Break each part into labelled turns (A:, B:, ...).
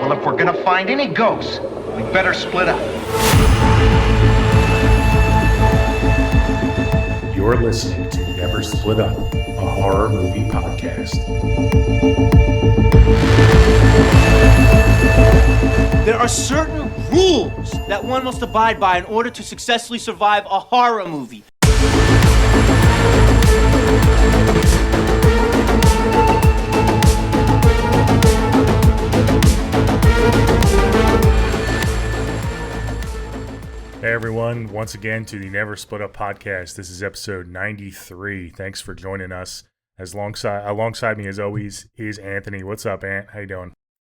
A: Well, if we're gonna find any ghosts, we better split up.
B: You're listening to Never Split Up, a horror movie podcast.
C: There are certain rules that one must abide by in order to successfully survive a horror movie.
B: Hey everyone, once again to the Never Split Up podcast. This is episode 93. Thanks for joining us. Alongside me as always is Anthony. What's up, Ant? How you doing?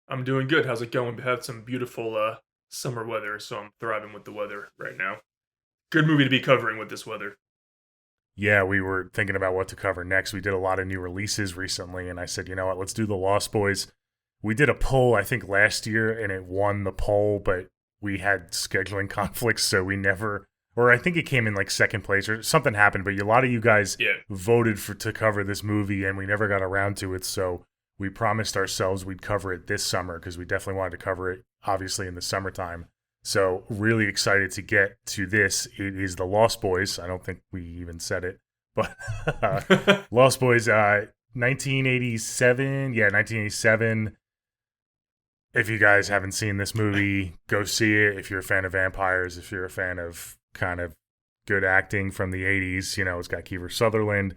D: I'm doing good. How's it going? We had some beautiful summer weather, so I'm thriving with the weather right now. Good movie to be covering with this weather.
B: Yeah, we were thinking about what to cover next. We did a lot of new releases recently, and I said, you know what, let's do The Lost Boys. We did a poll, I think, last year, and it won the poll, but we had scheduling conflicts, so we never, or I think it came in like second place or something happened, but a lot of you guys voted to cover this movie, and we never got around to it, so we promised ourselves we'd cover it this summer because we definitely wanted to cover it, obviously, in the summertime. So really excited to get to this. It is The Lost Boys. I don't think we even said it, but Lost Boys, 1987. Yeah, 1987. If you guys haven't seen this movie, go see it. If you're a fan of vampires, if you're a fan of kind of good acting from the 80s, you know, it's got Kiefer Sutherland.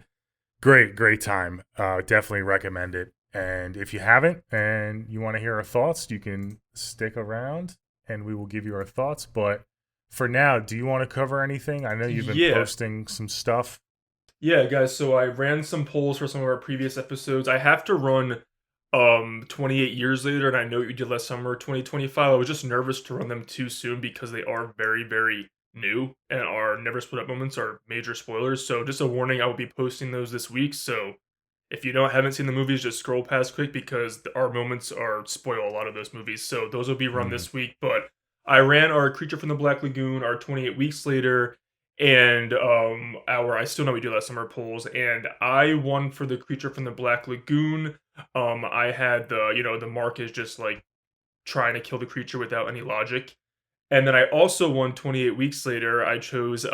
B: Great time. Definitely recommend it. And if you haven't and you want to hear our thoughts, you can stick around and we will give you our thoughts. But for now, do you want to cover anything? I know you've been posting some stuff.
D: Yeah, guys, so I ran some polls for some of our previous episodes. I have to run 28 years later, and I know what you did last summer, 2025. I was just nervous to run them too soon because they are very, very new, and our Never Split Up moments are major spoilers. So just a warning, I will be posting those this week. So if you haven't seen the movies, just scroll past quick because our moments spoil a lot of those movies. So those will be run this week. But I ran our Creature from the Black Lagoon, our 28 weeks later, and our I Still Know We Do Last Summer polls, and I won for the Creature from the Black Lagoon. I had the mark is just like trying to kill the creature without any logic. And then I also won 28 weeks later. I chose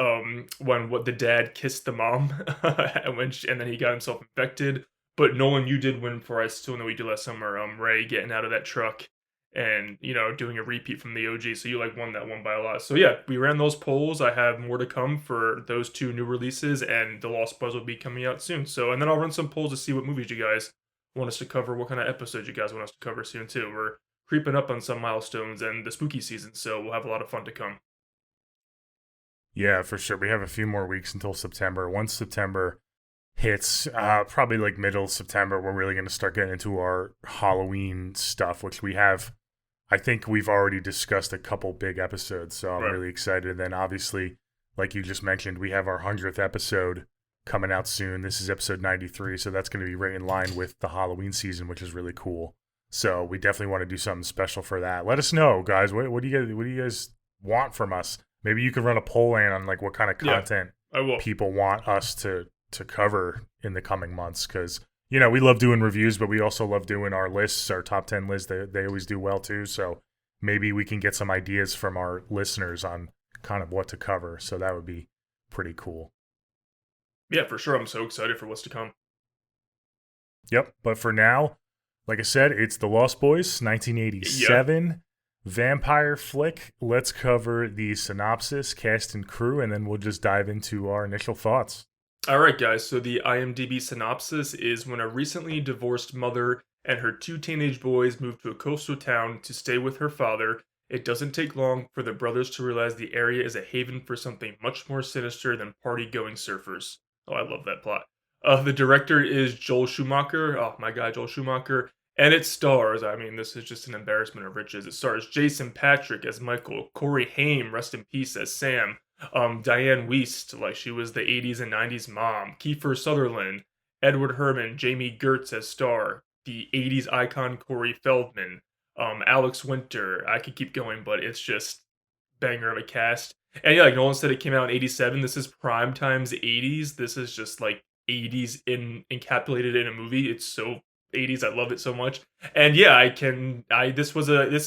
D: when the dad kissed the mom and then he got himself infected. But Nolan, you did win for I Still Know We Do Last Summer. Ray getting out of that truck and doing a repeat from the OG. So you won that one by a lot. So yeah, we ran those polls. I have more to come for those two new releases, and The Lost Boys will be coming out soon. So and then I'll run some polls to see what movies you guys want us to cover, what kind of episodes you guys want us to cover soon too. We're creeping up on some milestones and the spooky season, so we'll have a lot of fun to come.
B: Yeah, for sure. We have a few more weeks until September. Once September hits, probably like middle September, we're really going to start getting into our Halloween stuff, which we have. I think we've already discussed a couple big episodes, so I'm really excited. And then obviously, like you just mentioned, we have our 100th episode coming out soon. This is episode 93, so that's going to be right in line with the Halloween season, which is really cool. So we definitely want to do something special for that. Let us know, guys. What do you guys want from us? Maybe you could run a poll on like what kind of content people want us to cover in the coming months, because we love doing reviews, but we also love doing our lists, our top 10 lists. They always do well too. So maybe we can get some ideas from our listeners on kind of what to cover. So that would be pretty cool.
D: Yeah, for sure. I'm so excited for what's to come.
B: Yep. But for now, like I said, it's The Lost Boys, 1987 vampire flick. Let's cover the synopsis, cast and crew, and then we'll just dive into our initial thoughts.
D: All right, guys. So the IMDb synopsis is: when a recently divorced mother and her two teenage boys move to a coastal town to stay with her father, it doesn't take long for the brothers to realize the area is a haven for something much more sinister than party-going surfers. Oh, I love that plot. The director is Joel Schumacher. Oh, my guy, Joel Schumacher. And it stars, this is just an embarrassment of riches. It stars Jason Patric as Michael, Corey Haim, rest in peace, as Sam, Diane Wiest, like she was the 80s and 90s mom, Kiefer Sutherland, Edward Herrmann, Jamie Gertz as Star, the 80s icon Corey Feldman, Alex Winter. I could keep going, but it's just banger of a cast. And yeah, like Nolan said, it came out in 87. This is prime time's 80s. This is just like 80s encapsulated in a movie. It's so '80s. I love it so much. And yeah, this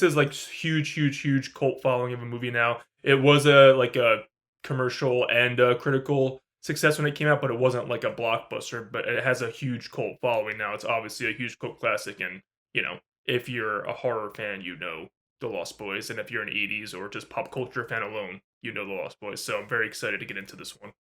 D: is like huge cult following of a movie now. It was a commercial and a critical success when it came out, but it wasn't like a blockbuster, but it has a huge cult following now. It's obviously a huge cult classic, and if you're a horror fan, The Lost Boys, and if you're an '80s or just pop culture fan alone, The Lost Boys. So I'm very excited to get into this one.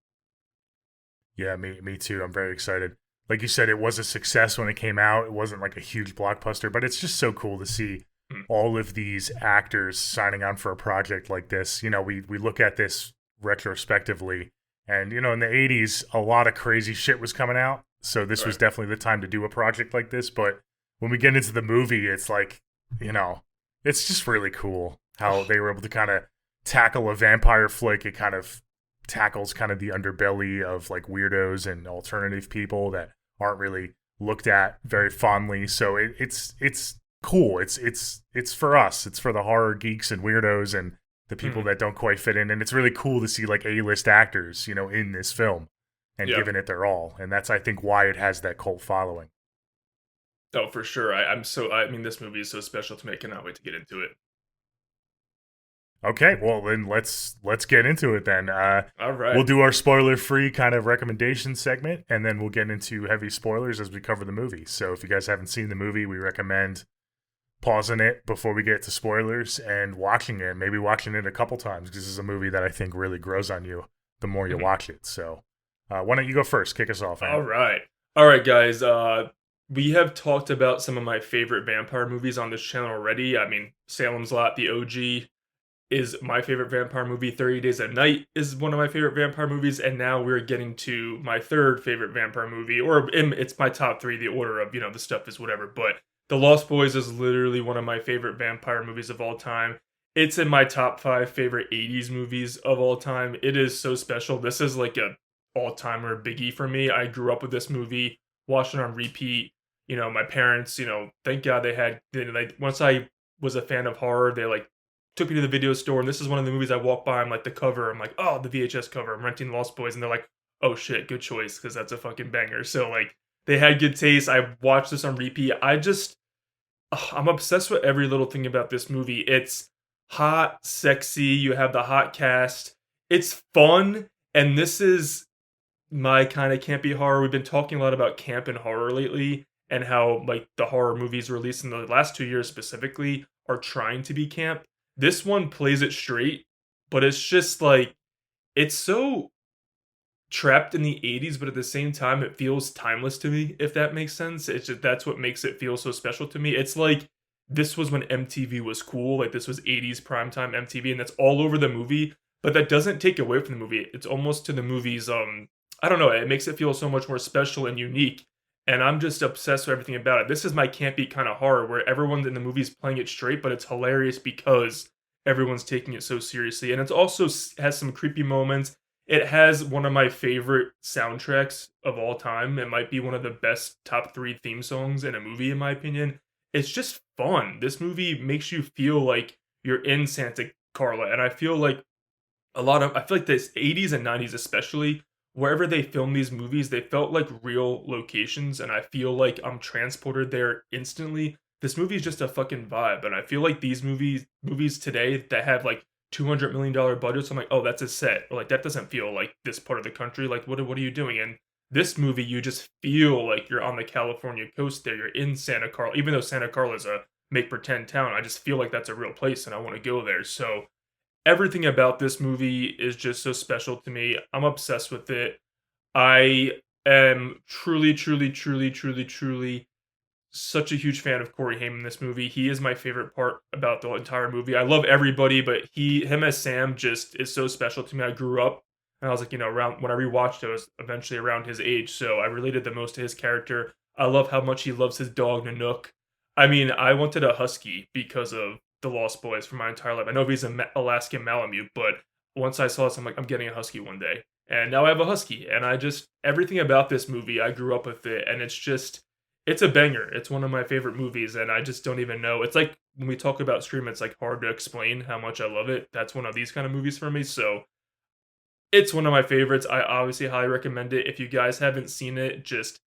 B: Yeah, me too. I'm very excited. Like you said, it was a success when it came out. It wasn't like a huge blockbuster, but it's just so cool to see all of these actors signing on for a project like this. We look at this retrospectively, and in the '80s, a lot of crazy shit was coming out. So this was definitely the time to do a project like this. But when we get into the movie, it's like, it's just really cool how they were able to kind of tackle a vampire flick. It kind of tackles kind of the underbelly of like weirdos and alternative people that aren't really looked at very fondly. So it's cool. It's for us. It's for the horror geeks and weirdos and the people that don't quite fit in. And it's really cool to see like A-list actors, in this film and giving it their all. And that's, I think, why it has that cult following.
D: Oh, for sure. This movie is so special to me. I cannot wait to get into it.
B: Okay, well then let's get into it then.
D: All right.
B: We'll do our spoiler-free kind of recommendation segment, and then we'll get into heavy spoilers as we cover the movie. So if you guys haven't seen the movie, we recommend pausing it before we get to spoilers and watching it. Maybe watching it a couple times, because this is a movie that I think really grows on you the more you watch it. So why don't you go first? Kick us off, Aaron.
D: All right, guys. We have talked about some of my favorite vampire movies on this channel already. I mean, Salem's Lot, the OG, is my favorite vampire movie. 30 Days a Night is one of my favorite vampire movies, and now we're getting to my third favorite vampire movie, or it's my top three. The order of the stuff is whatever, but The Lost Boys is literally one of my favorite vampire movies of all time. It's in my top 5 favorite 80s movies of all time. It is so special. This is like a all-timer biggie for me. I grew up with this movie, watched it on repeat. My parents, thank God once I was a fan of horror, they took me to the video store, and this is one of the movies I walk by. I'm like, the cover. I'm like, oh, the VHS cover. I'm renting Lost Boys, and they're like, oh shit, good choice, because that's a fucking banger. So they had good taste. I watched this on repeat. I'm obsessed with every little thing about this movie. It's hot, sexy. You have the hot cast. It's fun, and this is my kind of campy horror. We've been talking a lot about camp and horror lately, and how the horror movies released in the last 2 years specifically are trying to be camp. This one plays it straight, but it's just it's so trapped in the 80s, but at the same time, it feels timeless to me, if that makes sense. It's just, that's what makes it feel so special to me. It's like, this was when MTV was cool. This was 80s primetime MTV, and that's all over the movie, but that doesn't take away from the movie. It's almost to the movie's, I don't know, it makes it feel so much more special and unique. And I'm just obsessed with everything about it. This is my campy kind of horror where everyone in the movie is playing it straight, but it's hilarious because everyone's taking it so seriously. And it also has some creepy moments. It has one of my favorite soundtracks of all time. It might be one of the best top 3 theme songs in a movie, in my opinion. It's just fun. This movie makes you feel like you're in Santa Carla. And I feel like the 80s and 90s especially, wherever they filmed these movies, they felt like real locations, and I feel like I'm transported there instantly. This movie is just a fucking vibe, and I feel like these movies today that have $200 million budgets, I'm like, oh, that's a set. Or that doesn't feel like this part of the country. What are you doing? And this movie, you just feel like you're on the California coast there. You're in Santa Carla, even though Santa Carla is a make-pretend town. I just feel like that's a real place, and I want to go there. So everything about this movie is just so special to me. I'm obsessed with it. I am truly such a huge fan of Corey Haim in this movie. He is my favorite part about the entire movie. I love everybody, but him as Sam just is so special to me. I grew up, and I was around when I rewatched it, I was eventually around his age, so I related the most to his character. I love how much he loves his dog, Nanook. I mean, I wanted a husky because of The Lost Boys for my entire life. I know he's an Alaskan Malamute, but once I saw this, I'm like, I'm getting a husky one day. And now I have a husky, and everything about this movie, I grew up with it, and it's a banger. It's one of my favorite movies, and I just don't even know. It's like, when we talk about Scream, it's hard to explain how much I love it. That's one of these kind of movies for me, so it's one of my favorites. I obviously highly recommend it. If you guys haven't seen it, just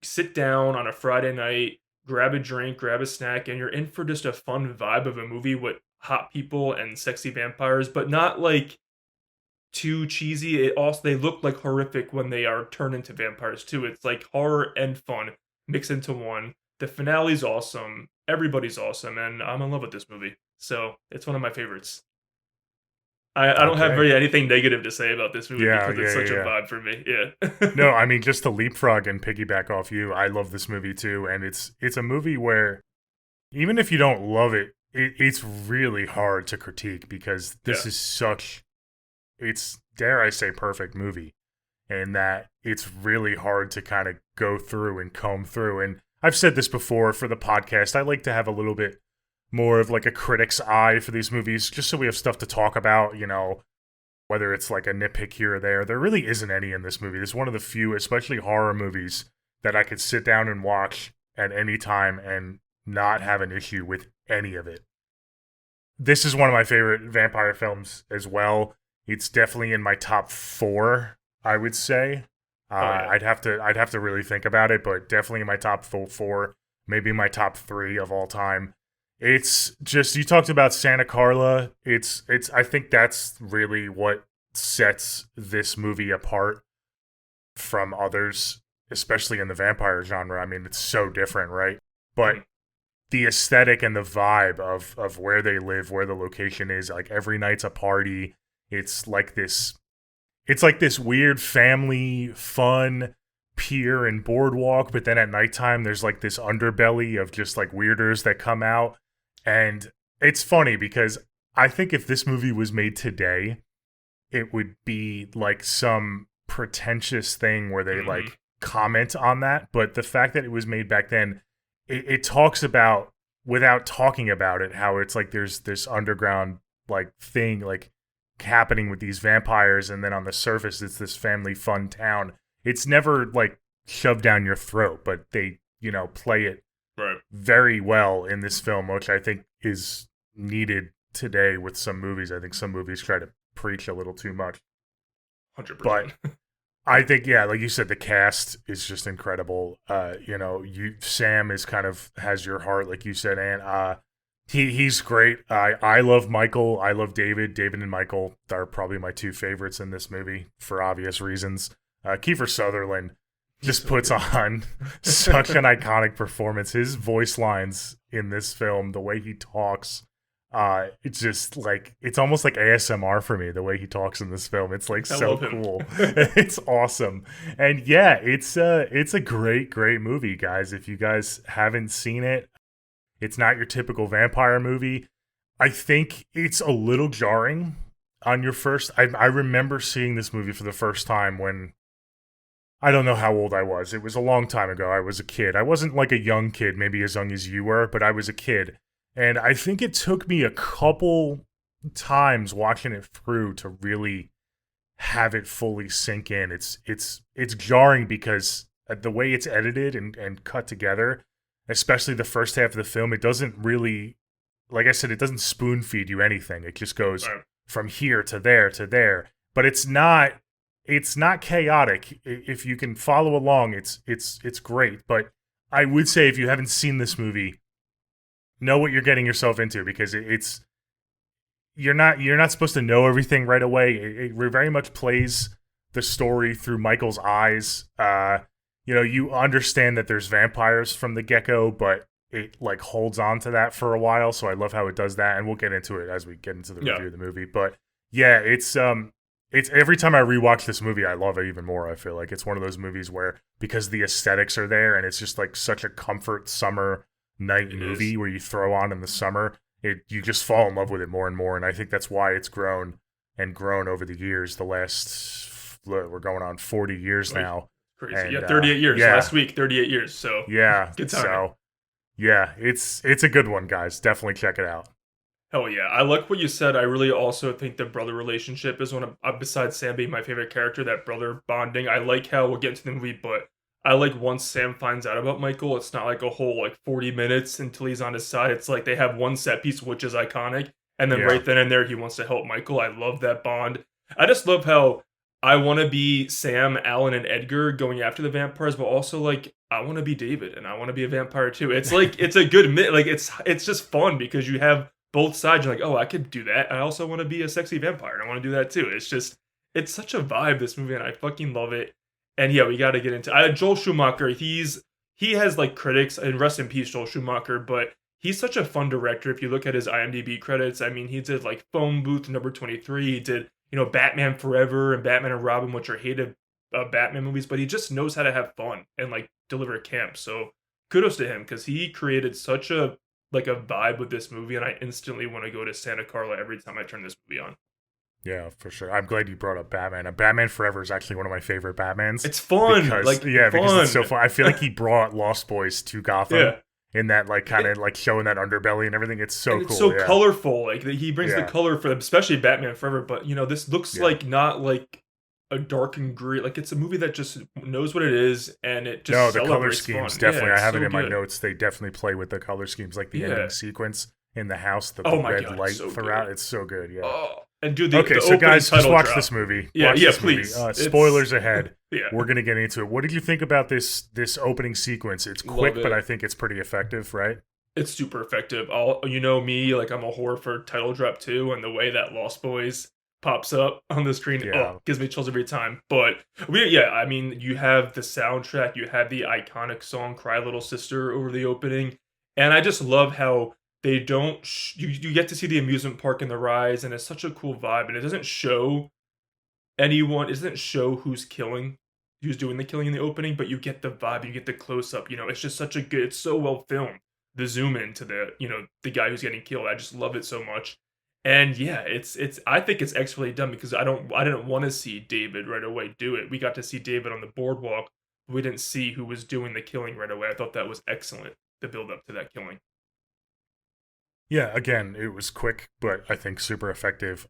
D: sit down on a Friday night, grab a drink, grab a snack, and you're in for just a fun vibe of a movie with hot people and sexy vampires, but not like too cheesy. It also they look like horrific when they are turned into vampires too. It's like horror and fun mixed into one. The finale's awesome. Everybody's awesome, and I'm in love with this movie. So it's one of my favorites. I don't have
B: Okay.
D: really anything negative to say about this movie
B: Yeah,
D: because it's
B: yeah,
D: such
B: yeah.
D: a vibe for me. Yeah.
B: No, I mean, just to leapfrog and piggyback off you, I love this movie too, and it's a movie where even if you don't love it, it's really hard to critique because this
D: Yeah.
B: is such it's dare I say perfect movie, and that it's really hard to kind of go through and comb through. And I've said this before for the podcast, I like to have a little bit more of like a critic's eye for these movies, just so we have stuff to talk about, you know, whether it's like a nitpick here or there. There really isn't any in this movie. This is one of the few, especially horror movies, that I could sit down and watch at any time and not have an issue with any of it. This is one of my favorite vampire films as well. It's definitely in my top 4, I would say.
D: Yeah.
B: I'd have to really think about it, but definitely in my top 4, maybe my top 3 of all time. It's just, you talked about Santa Carla. It's I think that's really what sets this movie apart from others, especially in the vampire genre. I mean, it's so different, right? But the aesthetic and the vibe of where they live, where the location is, like every night's a party. It's like this weird family fun pier and boardwalk, but then at nighttime there's like this underbelly of just like weirders that come out. And it's funny because I think if this movie was made today, it would be like some pretentious thing where they like comment on that. But the fact that it was made back then, it talks about, without talking about it, how it's like there's this underground like thing like happening with these vampires, and then on the surface it's this family fun town. It's never like shoved down your throat, but they, you know, play it
D: Right.
B: very well in this film, which I think is needed today with some movies. I think some movies try to preach a little too much.
D: 100%.
B: But I think, yeah, like you said, the cast is just incredible. You know, Sam is kind of has your heart, like you said, and he's great. I love Michael. I love David. David and Michael are probably my 2 favorites in this movie for obvious reasons. Kiefer Sutherland just puts on such an iconic performance. His voice lines in this film, the way he talks, it's just like, it's almost like ASMR for me, the way he talks in this film. It's like so cool. It's awesome. And yeah, it's a great movie, guys. If you guys haven't seen it, it's not your typical vampire movie. I think it's a little jarring on your first. I remember seeing this movie for the first time when, I don't know how old I was. It was a long time ago. I was a kid. I wasn't like a young kid, maybe as young as you were, but I was a kid. And I think it took me a couple times watching it through to really have it fully sink in. It's jarring because the way it's edited and cut together, especially the first half of the film, it doesn't really, like I said, it doesn't spoon feed you anything. It just goes from here to there to there. But it's not chaotic. If you can follow along, it's great. But I would say if you haven't seen this movie, know what you're getting yourself into, because you're not supposed to know everything right away. It very much plays the story through Michael's eyes. You know, you understand that there's vampires from the get-go, but it like holds on to that for a while. So I love how it does that, and we'll get into it as we get into the review of the movie. But yeah, it's every time I rewatch this movie, I love it even more. I feel like it's one of those movies where, because the aesthetics are there and it's just like such a comfort summer night movie where you throw on in the summer, you just fall in love with it more and more. And I think that's why it's grown over the years. The last, we're going on 40 years now.
D: Crazy.
B: And,
D: yeah, 38 years.
B: Yeah.
D: Last week, 38 years. So
B: yeah,
D: good time.
B: So yeah, it's a good one, guys. Definitely check it out.
D: Hell yeah. I like what you said. I really also think the brother relationship is one of, besides Sam being my favorite character, that brother bonding. I like how, we'll get into the movie, but I like once Sam finds out about Michael, it's not like a whole like 40 minutes until he's on his side. It's like they have one set piece, which is iconic. And then right then and there, he wants to help Michael. I love that bond. I just love how I want to be Sam, Alan, and Edgar going after the vampires, but also like I want to be David and I want to be a vampire too. It's like it's a good like it's just fun because you have both sides. You're like, oh, I could do that. I also want to be a sexy vampire and I want to do that too. It's such a vibe, this movie, and I fucking love it. And yeah, we got to get into Joel Schumacher. He has like critics, and rest in peace, Joel Schumacher, but he's such a fun director. If you look at his IMDb credits, I mean, he did like Phone Booth number 23. He did, Batman Forever and Batman and Robin, which are hated Batman movies, but he just knows how to have fun and like deliver camp. So kudos to him because he created such a vibe with this movie, and I instantly want to go to Santa Carla every time I turn this movie on.
B: Yeah, for sure. I'm glad you brought up Batman. Batman Forever is actually one of my favorite Batmans.
D: It's fun.
B: Because it's so fun. I feel like he brought Lost Boys to Gotham in that like kind of like showing that underbelly and everything. It's so cool.
D: It's so colorful. Like he brings the color for them, especially Batman Forever. But this looks like not like a dark and gritty. Like it's a movie that just knows what it is, and it just
B: the color schemes
D: fun.
B: definitely.
D: Yeah,
B: I have it in my
D: good.
B: notes. They definitely play with the color schemes, like the ending sequence in the house, the red
D: God,
B: light
D: so
B: throughout.
D: good.
B: It's so good. Yeah.
D: Oh. And dude,
B: so guys, just watch this movie.
D: Yeah,
B: watch this
D: please.
B: Movie. Spoilers ahead.
D: Yeah.
B: We're gonna get into it. What did you think about this opening sequence? It's quick, but I think it's pretty effective, right?
D: It's super effective. Me, like I'm a whore for title drop too, and the way that Lost Boys pops up on the screen, gives me chills every time. But I mean, you have the soundtrack, you have the iconic song "Cry Little Sister" over the opening, and I just love how they don't you get to see the amusement park and the rides, and it's such a cool vibe, and it doesn't show anyone, it doesn't show who's doing the killing in the opening, but you get the vibe, you get the close up, it's just such a good, it's so well filmed, the zoom in to the guy who's getting killed. I just love it so much. And yeah, it's I think it's expertly done because I didn't want to see David right away do it. We got to see David on the boardwalk, but we didn't see who was doing the killing right away. I thought that was excellent, the build up to that killing.
B: Yeah, again, it was quick, but I think super effective.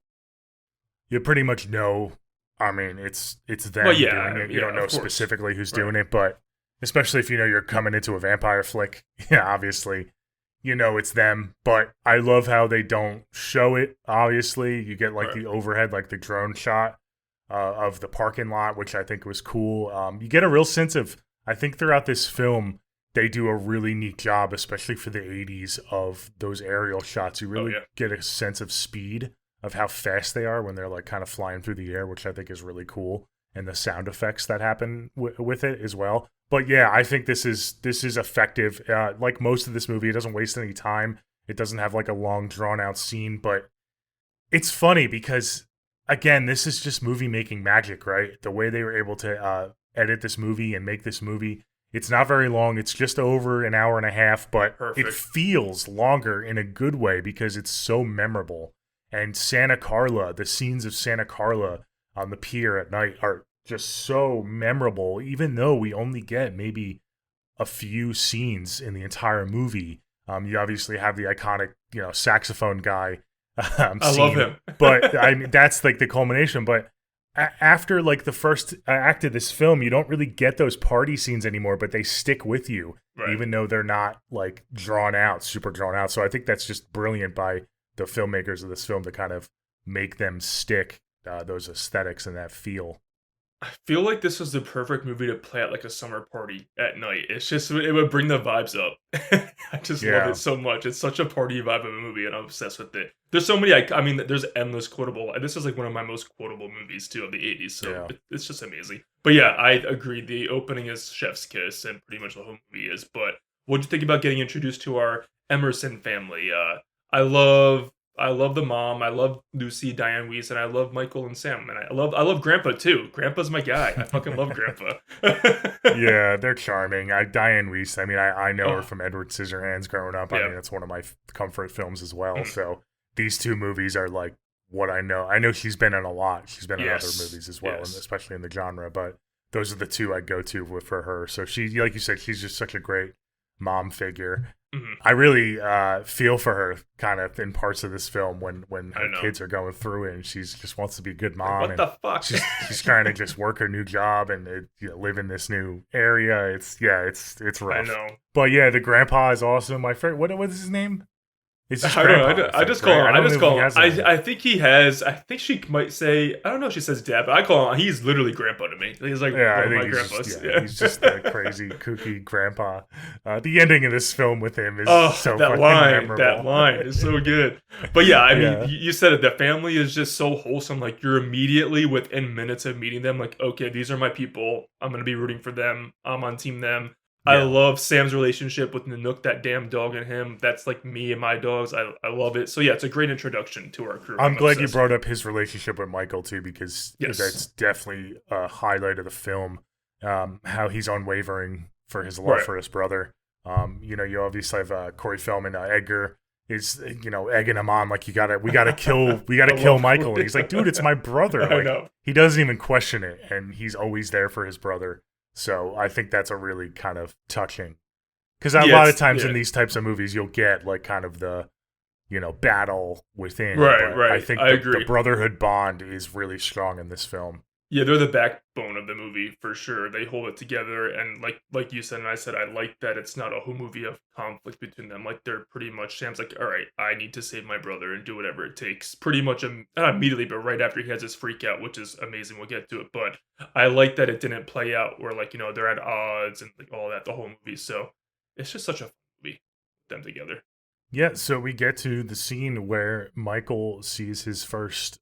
B: You pretty much know. I mean, it's them doing it. You don't know specifically who's doing it, but especially if you're coming into a vampire flick, obviously, it's them. But I love how they don't show it. Obviously, you get like the overhead, like the drone shot of the parking lot, which I think was cool. You get a real sense of, I think throughout this film, they do a really neat job, especially for the 80s, of those aerial shots. You really get a sense of speed, of how fast they are when they're like kind of flying through the air, which I think is really cool, and the sound effects that happen with it as well. But yeah, I think this is effective. Like most of this movie, it doesn't waste any time. It doesn't have like a long drawn out scene, but it's funny because again, this is just movie making magic, right? The way they were able to edit this movie and make this movie. It's not very long. It's just over an hour and a half, but it feels longer in a good way because it's so memorable. And Santa Carla, the scenes of Santa Carla on the pier at night are just so memorable, even though we only get maybe a few scenes in the entire movie. You obviously have the iconic, saxophone guy.
D: I love him.
B: But I mean, that's like the culmination. But after like the first act of this film, you don't really get those party scenes anymore, but they stick with you, even though they're not like super drawn out. So I think that's just brilliant by the filmmakers of this film to kind of make them stick, those aesthetics and that feel.
D: I feel like this was the perfect movie to play at like a summer party at night. It's just, it would bring the vibes up. I just love it so much. It's such a party vibe of a movie, and I'm obsessed with it. There's so many, I mean, there's endless quotable. This is like one of my most quotable movies too of the 80s, so it's just amazing. But yeah, I agree. The opening is chef's kiss, and pretty much the whole movie is. But what'd you think about getting introduced to our Emerson family? I love the mom. I love Lucy, Diane Weiss, and I love Michael and Sam. And I love Grandpa too. Grandpa's my guy. I fucking love Grandpa.
B: Yeah, they're charming. Diane Weiss, I mean, I know her from Edward Scissorhands growing up. I mean, that's one of my comfort films as well. So these two movies are like what I know. I know she's been in a lot. She's been in other movies as well, and especially in the genre. But those are the two I go to for her. So she, like you said, she's just such a great mom figure. Mm-hmm. I really feel for her kind of in parts of this film when her kids are going through it, and she just wants to be a good mom.
D: What the fuck?
B: She's trying to just work her new job and live in this new area. It's rough.
D: I know.
B: But yeah, the grandpa is awesome. My friend, what is his name? It's his
D: I don't know.
B: grandpa,
D: I just
B: think,
D: call him.
B: right?
D: I
B: don't
D: just
B: know if
D: call
B: he
D: him.
B: has that.
D: I think he has. I think she might say. I don't know if she says dad, but I call him. He's literally grandpa to me. He's like
B: Yeah, I
D: one of
B: think
D: my
B: he's
D: grandpas.
B: just, he's just the crazy, kooky grandpa. The ending of this film with him is
D: Oh,
B: so
D: that
B: fucking
D: line!
B: memorable.
D: That line is so good. But yeah, I mean,
B: Yeah.
D: you said it. The family is just so wholesome. Like you're immediately within minutes of meeting them. Like, okay, these are my people. I'm gonna be rooting for them. I'm on team them. I
B: Yeah.
D: love Sam's relationship with Nanook, that damn dog, and him. That's like me and my dogs. I love it. So yeah, it's a great introduction to our crew.
B: I'm glad you
D: obsessed.
B: brought up his relationship with Michael too, because
D: Yes.
B: that's definitely a highlight of the film. How he's unwavering for his love
D: Right.
B: for his brother. You obviously have Corey Feldman, Edgar is egging him on like we gotta kill Michael, and he's like, dude, it's my brother.
D: I
B: Like,
D: know.
B: he doesn't even question it, and he's always there for his brother. So I think that's a really kind of touching, because a
D: Yeah,
B: lot of
D: it's-
B: times
D: yeah.
B: in these types of movies you'll get like kind of the battle within.
D: Right,
B: but
D: right.
B: I think
D: I
B: the
D: agree.
B: brotherhood bond is really strong in this film.
D: Yeah, they're the backbone of the movie for sure. They hold it together, and like you said, and I said, I like that it's not a whole movie of conflict between them. Like they're pretty much Sam's like, all right, I need to save my brother and do whatever it takes. Pretty much, not immediately, but right after he has his freak out, which is amazing. We'll get to it, but I like that it didn't play out where they're at odds and like all that the whole movie. So it's just such a fun movie with them together.
B: Yeah, so we get to the scene where Michael has his first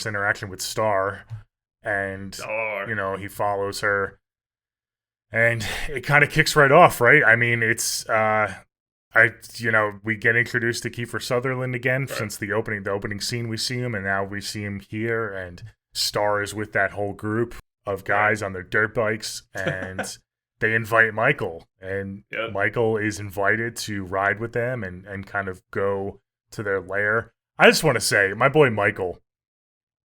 B: interaction with Star, and he follows her, and it kind of kicks right off, right? I mean, it's we get introduced to Kiefer Sutherland again,
D: Right.
B: since the opening scene we see him, and now we see him here, and Star is with that whole group of guys on their dirt bikes, and they invite Michael, and
D: Yep.
B: Michael is invited to ride with them and kind of go to their lair. I just want to say, my boy Michael,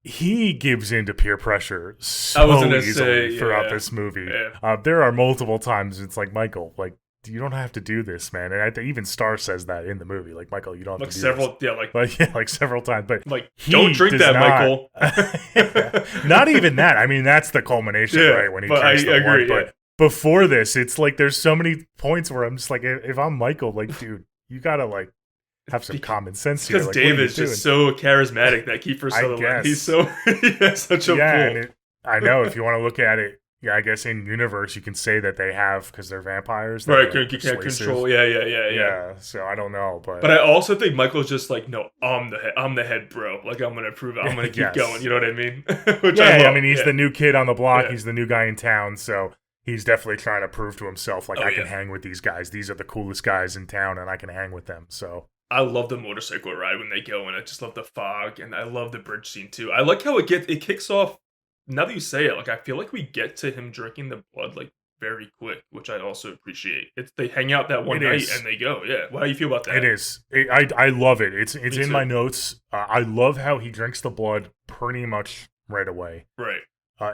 B: he gives in to peer pressure so
D: I was gonna
B: easily
D: say,
B: throughout
D: yeah.
B: this movie.
D: Yeah.
B: There are multiple times it's like, Michael, like, you don't have to do this, man. And I think even Star says that in the movie, like, Michael, you don't have
D: Like
B: to do
D: several,
B: this.
D: yeah, like
B: Like several times, but he
D: don't drink
B: does
D: that,
B: not-
D: Michael.
B: Not even that. I mean, that's the culmination,
D: Yeah,
B: right? When he
D: but
B: drinks
D: I
B: the
D: agree,
B: wine.
D: yeah.
B: But before this, it's like there's so many points where I'm just like, if I'm Michael, like, dude, you gotta like have some common sense here.
D: Because
B: Like, what are you
D: David's
B: doing?
D: just so charismatic that Kiefer
B: I
D: Sutherland.
B: guess.
D: He's so he has such a
B: and
D: pull.
B: I know if you want to look at it, yeah, I guess in universe you can say that they have, because they're vampires. they're,
D: Right,
B: like,
D: you can't
B: persuasive.
D: control. Yeah.
B: Yeah, so I don't know, but
D: But I also think Michael's just like, no, I'm the head bro. Like I'm gonna prove it. I'm gonna keep
B: Yes.
D: going. You know what I mean? Which
B: yeah,
D: I love.
B: mean, he's
D: Yeah.
B: the new kid on the block.
D: Yeah.
B: He's the new guy in town, so he's definitely trying to prove to himself, like,
D: Oh,
B: I can
D: yeah.
B: hang with these guys. These are the coolest guys in town, and I can hang with them. So
D: I love the motorcycle ride when they go, and I just love the fog, and I love the bridge scene too. I like how it kicks off. Now that you say it, like I feel like we get to him drinking the blood like very quick, which I also appreciate. It's they hang out that one
B: It
D: night
B: is.
D: and they go. Yeah, how do you feel about that?
B: it is. I love it. It's
D: Me
B: in
D: too.
B: my notes. I love how he drinks the blood pretty much right away
D: Right.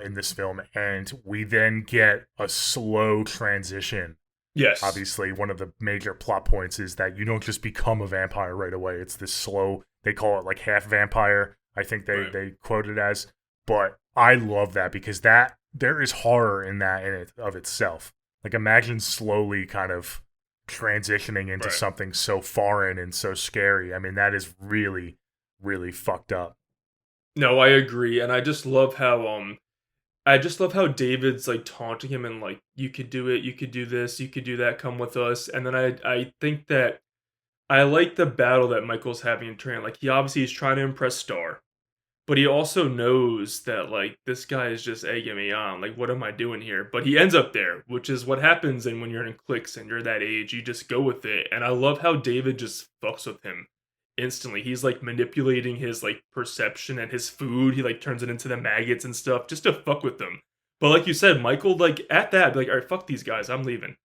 B: in this film, and we then get a slow transition.
D: Yes.
B: Obviously, one of the major plot points is that you don't just become a vampire right away. It's this slow, they call it like half vampire, I think they quote it as. But I love that, because that there is horror in that in it of itself. Like, imagine slowly kind of transitioning into
D: Right.
B: something so foreign and so scary. I mean, that is really, really fucked up.
D: No, I agree, and I just love how David's like taunting him and like, you could do it, you could do this, you could do that, come with us. And then I think that I like the battle that Michael's having in train. Like he obviously is trying to impress Star, but he also knows that like this guy is just egging me on. Like, what am I doing here? But he ends up there, which is what happens. And when you're in cliques and you're that age, you just go with it. And I love how David just fucks with him instantly. He's like manipulating his like perception and his food. He like turns it into the maggots and stuff just to fuck with them. But like you said, Michael, like at that, be like, all right, fuck these guys, I'm leaving.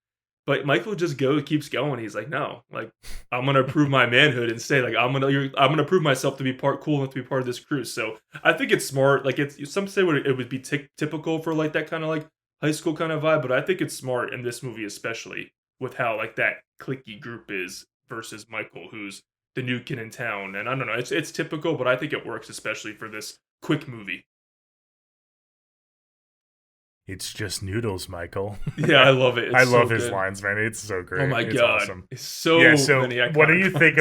D: But Michael just keeps going. He's like, no, like I'm gonna prove my manhood and stay. Like I'm gonna prove myself to be cool and to be part of this crew. So I think it's smart. Like it's some say it would be typical for like that kind of like high school kind of vibe, but I think it's smart in this movie, especially with how like that cliquey group is versus Michael, who's the new kid in town. And I don't know, it's typical, but I think it works especially for this quick movie.
B: It's just noodles, Michael.
D: Yeah, I love it. It's
B: I
D: so
B: love his
D: good.
B: lines, man. It's so great.
D: Oh my
B: It's
D: god,
B: awesome.
D: it's so
B: Yeah, so
D: many iconic
B: what do you think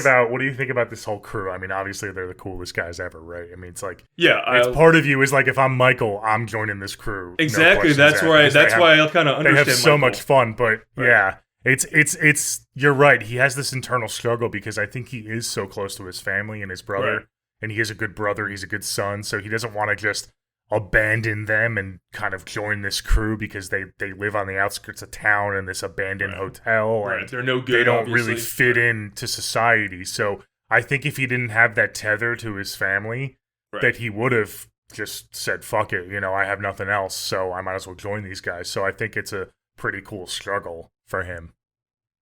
D: lines.
B: about this whole crew? I mean, obviously they're the coolest guys ever, right? I mean, it's like
D: Yeah,
B: it's part of you is like if I'm Michael, I'm joining this crew. No
D: exactly.
B: questions
D: That's
B: asked,
D: where
B: because
D: that's why I kind of
B: they
D: understand.
B: have so
D: Michael.
B: much fun, but
D: Right.
B: yeah, it's you're right. He has this internal struggle because I think he is so close to his family and his brother,
D: Right.
B: and he is a good brother. He's a good son, so he doesn't want to just abandon them and kind of join this crew because they live on the outskirts of town in this abandoned
D: Right.
B: hotel,
D: Right,
B: and
D: they're no good.
B: they don't
D: obviously.
B: really fit into society. So I think if he didn't have that tether to his family,
D: Right.
B: that he would have just said, fuck it, I have nothing else, so I might as well join these guys. So I think it's a pretty cool struggle for him.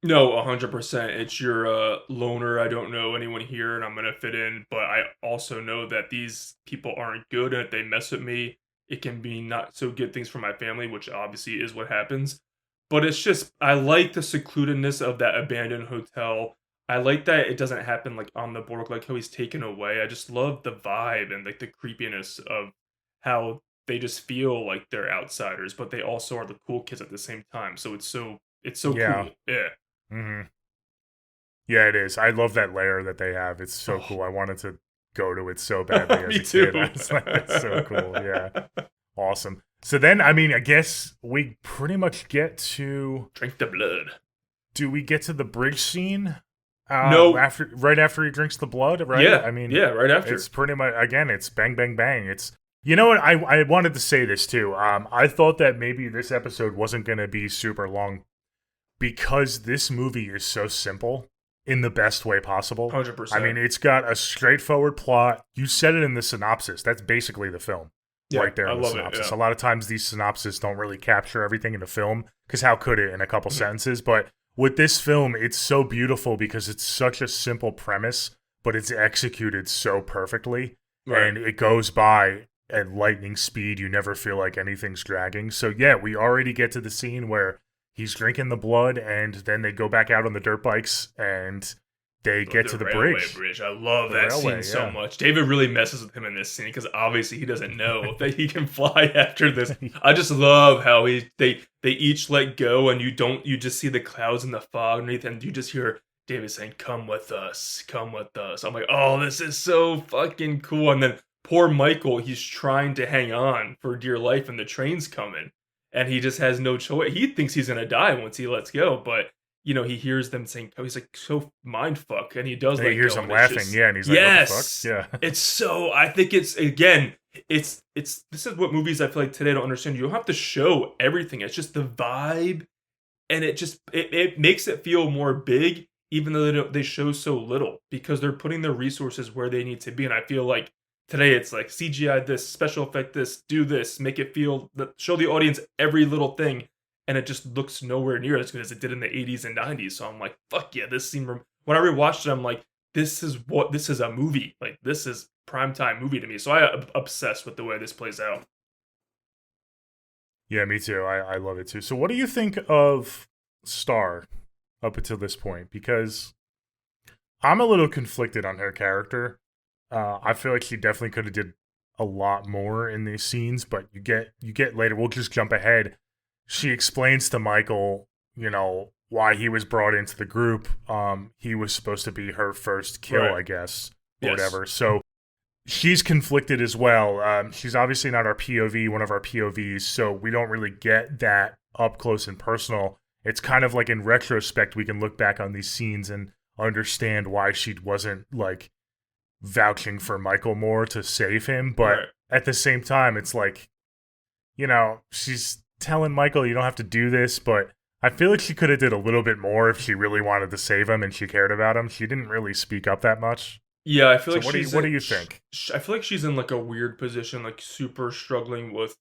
D: No, 100%. It's your loner. I don't know anyone here, and I'm gonna fit in. But I also know that these people aren't good, and if they mess with me, it can be not so good things for my family, which obviously is what happens. But it's just I like the secludedness of that abandoned hotel. I like that it doesn't happen like on the board, like how he's taken away. I just love the vibe and like the creepiness of how they just feel like they're outsiders, but they also are the cool kids at the same time. So it's so
B: Yeah.
D: cool. Yeah.
B: hmm Yeah, it is. I love that layer that they have. It's so
D: Oh.
B: cool. I wanted to go to it so badly as
D: Me
B: a
D: too.
B: kid. I was like, that's so cool. Yeah. Awesome. So then, I mean, I guess we pretty much get to.
D: Drink the blood.
B: Do we get to the bridge scene?
D: No.
B: Right after he drinks the blood, right?
D: Yeah.
B: I mean,
D: yeah, right after.
B: it's pretty much, again, it's bang, bang, bang. It's, you know what? I wanted to say this too. I thought that maybe this episode wasn't going to be super long because this movie is so simple in the best way possible.
D: 100%.
B: I mean, it's got a straightforward plot. You said it in the synopsis. That's basically the film.
D: Yeah,
B: Right there
D: I
B: in the
D: love it,
B: synopsis.
D: yeah.
B: A lot of times these synopses don't really capture everything in the film because how could it in a couple sentences? But with this film, it's so beautiful because it's such a simple premise, but it's executed so perfectly.
D: Right.
B: And it goes by at lightning speed. You never feel like anything's dragging. So yeah, we already get to the scene where he's drinking the blood and then they go back out on the dirt bikes and they get to the
D: railway
B: bridge.
D: I love
B: The
D: that
B: railway,
D: scene so
B: yeah.
D: much. David really messes with him in this scene because obviously he doesn't know that he can fly after this. I just love how they each let go and you just see the clouds and the fog underneath and you just hear David saying, "Come with us, come with us." I'm like, oh, this is so fucking cool. And then poor Michael, he's trying to hang on for dear life and the train's coming. And he just has no choice. He thinks he's gonna die once he lets go, but he hears them saying, "Oh," he's like so mind fuck, and he does.
B: And he
D: let
B: hears
D: go,
B: them
D: and it's
B: laughing,
D: just-
B: yeah, and he's like,
D: yes,
B: what the fuck? Yeah.
D: it's so. I think it's again, it's this is what movies I feel like today don't understand. You don't have to show everything. It's just the vibe, and it makes it feel more big, even though they show so little because they're putting their resources where they need to be. And I feel like today it's like CGI this, special effect this, do this, make it feel show the audience every little thing. And it just looks nowhere near as good as it did in the 80s and 90s. So I'm like, fuck yeah, this scene. When I rewatched it, I'm like, this is a movie. Like, this is primetime movie to me. So I'm obsessed with the way this plays out.
B: Yeah, me too. I love it too. So what do you think of Star up until this point? Because I'm a little conflicted on her character. I feel like she definitely could have did a lot more in these scenes, but you get later. We'll just jump ahead. She explains to Michael, why he was brought into the group. He was supposed to be her first kill,
D: Right.
B: I guess, or
D: Yes.
B: whatever. So she's conflicted as well. She's obviously not our POV, one of our POVs, so we don't really get that up close and personal. It's kind of like in retrospect, we can look back on these scenes and understand why she wasn't like vouching for Michael more to save him. But
D: Right.
B: at the same time, it's like, she's telling Michael, you don't have to do this, but I feel like she could have did a little bit more if she really wanted to save him and she cared about him. She didn't really speak up that much.
D: Yeah, I feel
B: So
D: like
B: what do you think?
D: I feel like she's in like a weird position, like super struggling with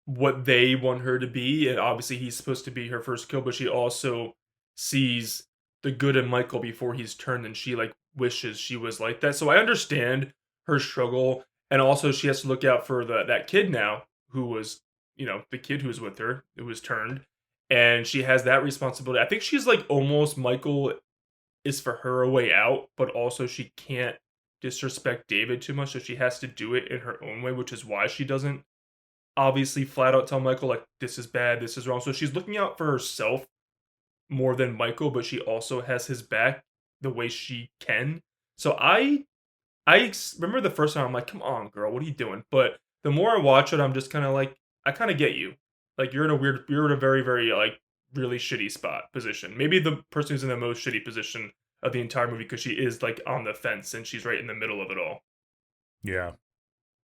D: what they want her to be. And obviously he's supposed to be her first kill, but she also sees the good in Michael before he's turned and she like wishes she was like that. So I understand her struggle. And also she has to look out for that kid now who was, the kid who was with her, who was turned. And she has that responsibility. I think she's like almost Michael is for her a way out, but also she can't disrespect David too much, so she has to do it in her own way, which is why she doesn't obviously flat out tell Michael, like, this is bad, this is wrong. So she's looking out for herself more than Michael, but she also has his back the way she can. So remember the first time I'm like, come on, girl, what are you doing? But the more I watch it, I'm just kind of like, I kind of get you. Like, you're in a very, very, like, really shitty position. Maybe the person who's in the most shitty position of the entire movie, because she is, like, on the fence and she's right in the middle of it all.
B: Yeah.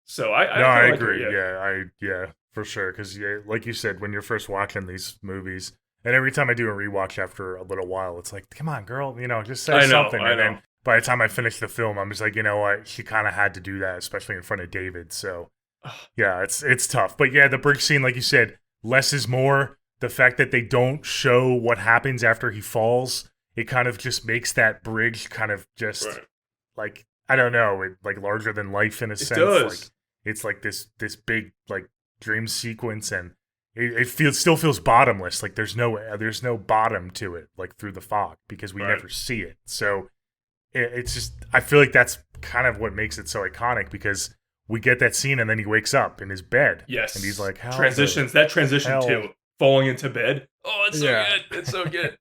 D: So I like
B: agree.
D: her,
B: Yeah, for sure. Because like you said, when you're first watching these movies, and every time I do a rewatch after a little while, it's like, come on, girl, just say something. And then by the time I finish the film, I'm just like, you know what? She kind of had to do that, especially in front of David. So yeah, it's tough. But yeah, the bridge scene, like you said, less is more. The fact that they don't show what happens after he falls, it kind of just makes that bridge kind of just like, I don't know, like larger than life in a sense.
D: Does.
B: Like it's like this big like dream sequence, and it still feels bottomless. Like there's no bottom to it, like through the fog, because we never see it. So it's just, I feel like that's kind of what makes it so iconic, because we get that scene and then he wakes up in his bed.
D: Yes.
B: And he's like, how
D: that transition too, falling into bed. Oh, it's so good. It's so good.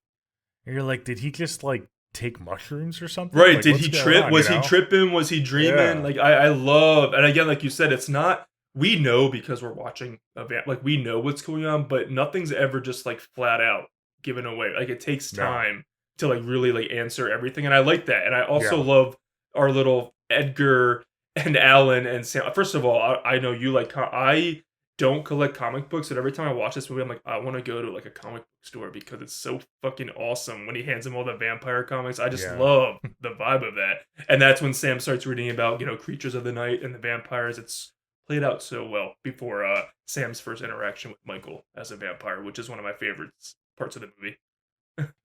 B: And you're like, did he just like take mushrooms or something?
D: Right.
B: Like,
D: did he trip? Was he tripping? Was he dreaming?
B: Yeah.
D: Like, I love, and again, like you said, it's not, we know because we're watching like we know what's going on, but nothing's ever just like flat out given away. Like, it takes time to like really like answer everything. And I like that. And I also love our little Edgar and Alan and Sam. First of all, I know you like, I don't collect comic books, and every time I watch this movie, I'm like, I want to go to like a comic book store because it's so fucking awesome when he hands him all the vampire comics. I just love the vibe of that. And that's when Sam starts reading about, creatures of the night and the vampires. It's played out so well before Sam's first interaction with Michael as a vampire, which is one of my favorite parts of the movie.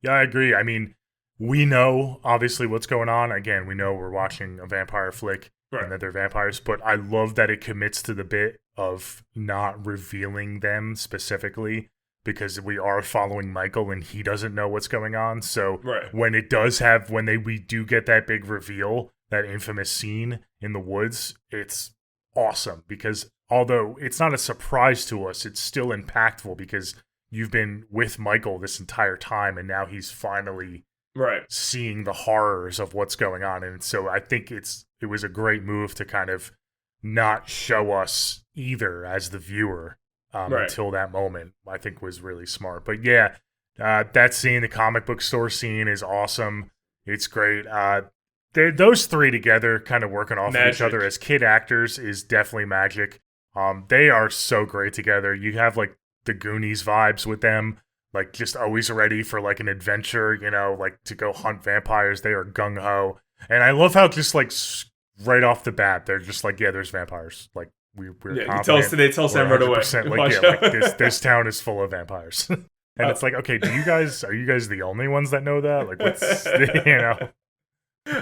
B: Yeah, I agree. I mean, we know obviously what's going on. Again, we know we're watching a vampire flick and that they're vampires, but I love that it commits to the bit of not revealing them specifically, because we are following Michael and he doesn't know what's going on. So when it does have, we do get that big reveal, that infamous scene in the woods, it's awesome, because although it's not a surprise to us, it's still impactful because you've been with Michael this entire time, and now he's finally seeing the horrors of what's going on. And so I think it was a great move to kind of not show us either as the viewer until that moment. I think was really smart. But yeah, that scene, the comic book store scene, is awesome. It's great. Those three together kind of working off of each other as kid actors is definitely magic. They are so great together. You have like the Goonies vibes with them, like just always ready for like an adventure, like to go hunt vampires. They are gung-ho. And I love how just like right off the bat, they're just like, yeah, there's vampires. Like we're confident.
D: They tell Sam right away.
B: Like this town is full of vampires. And it's like, okay, are you guys the only ones that know that? Like what's,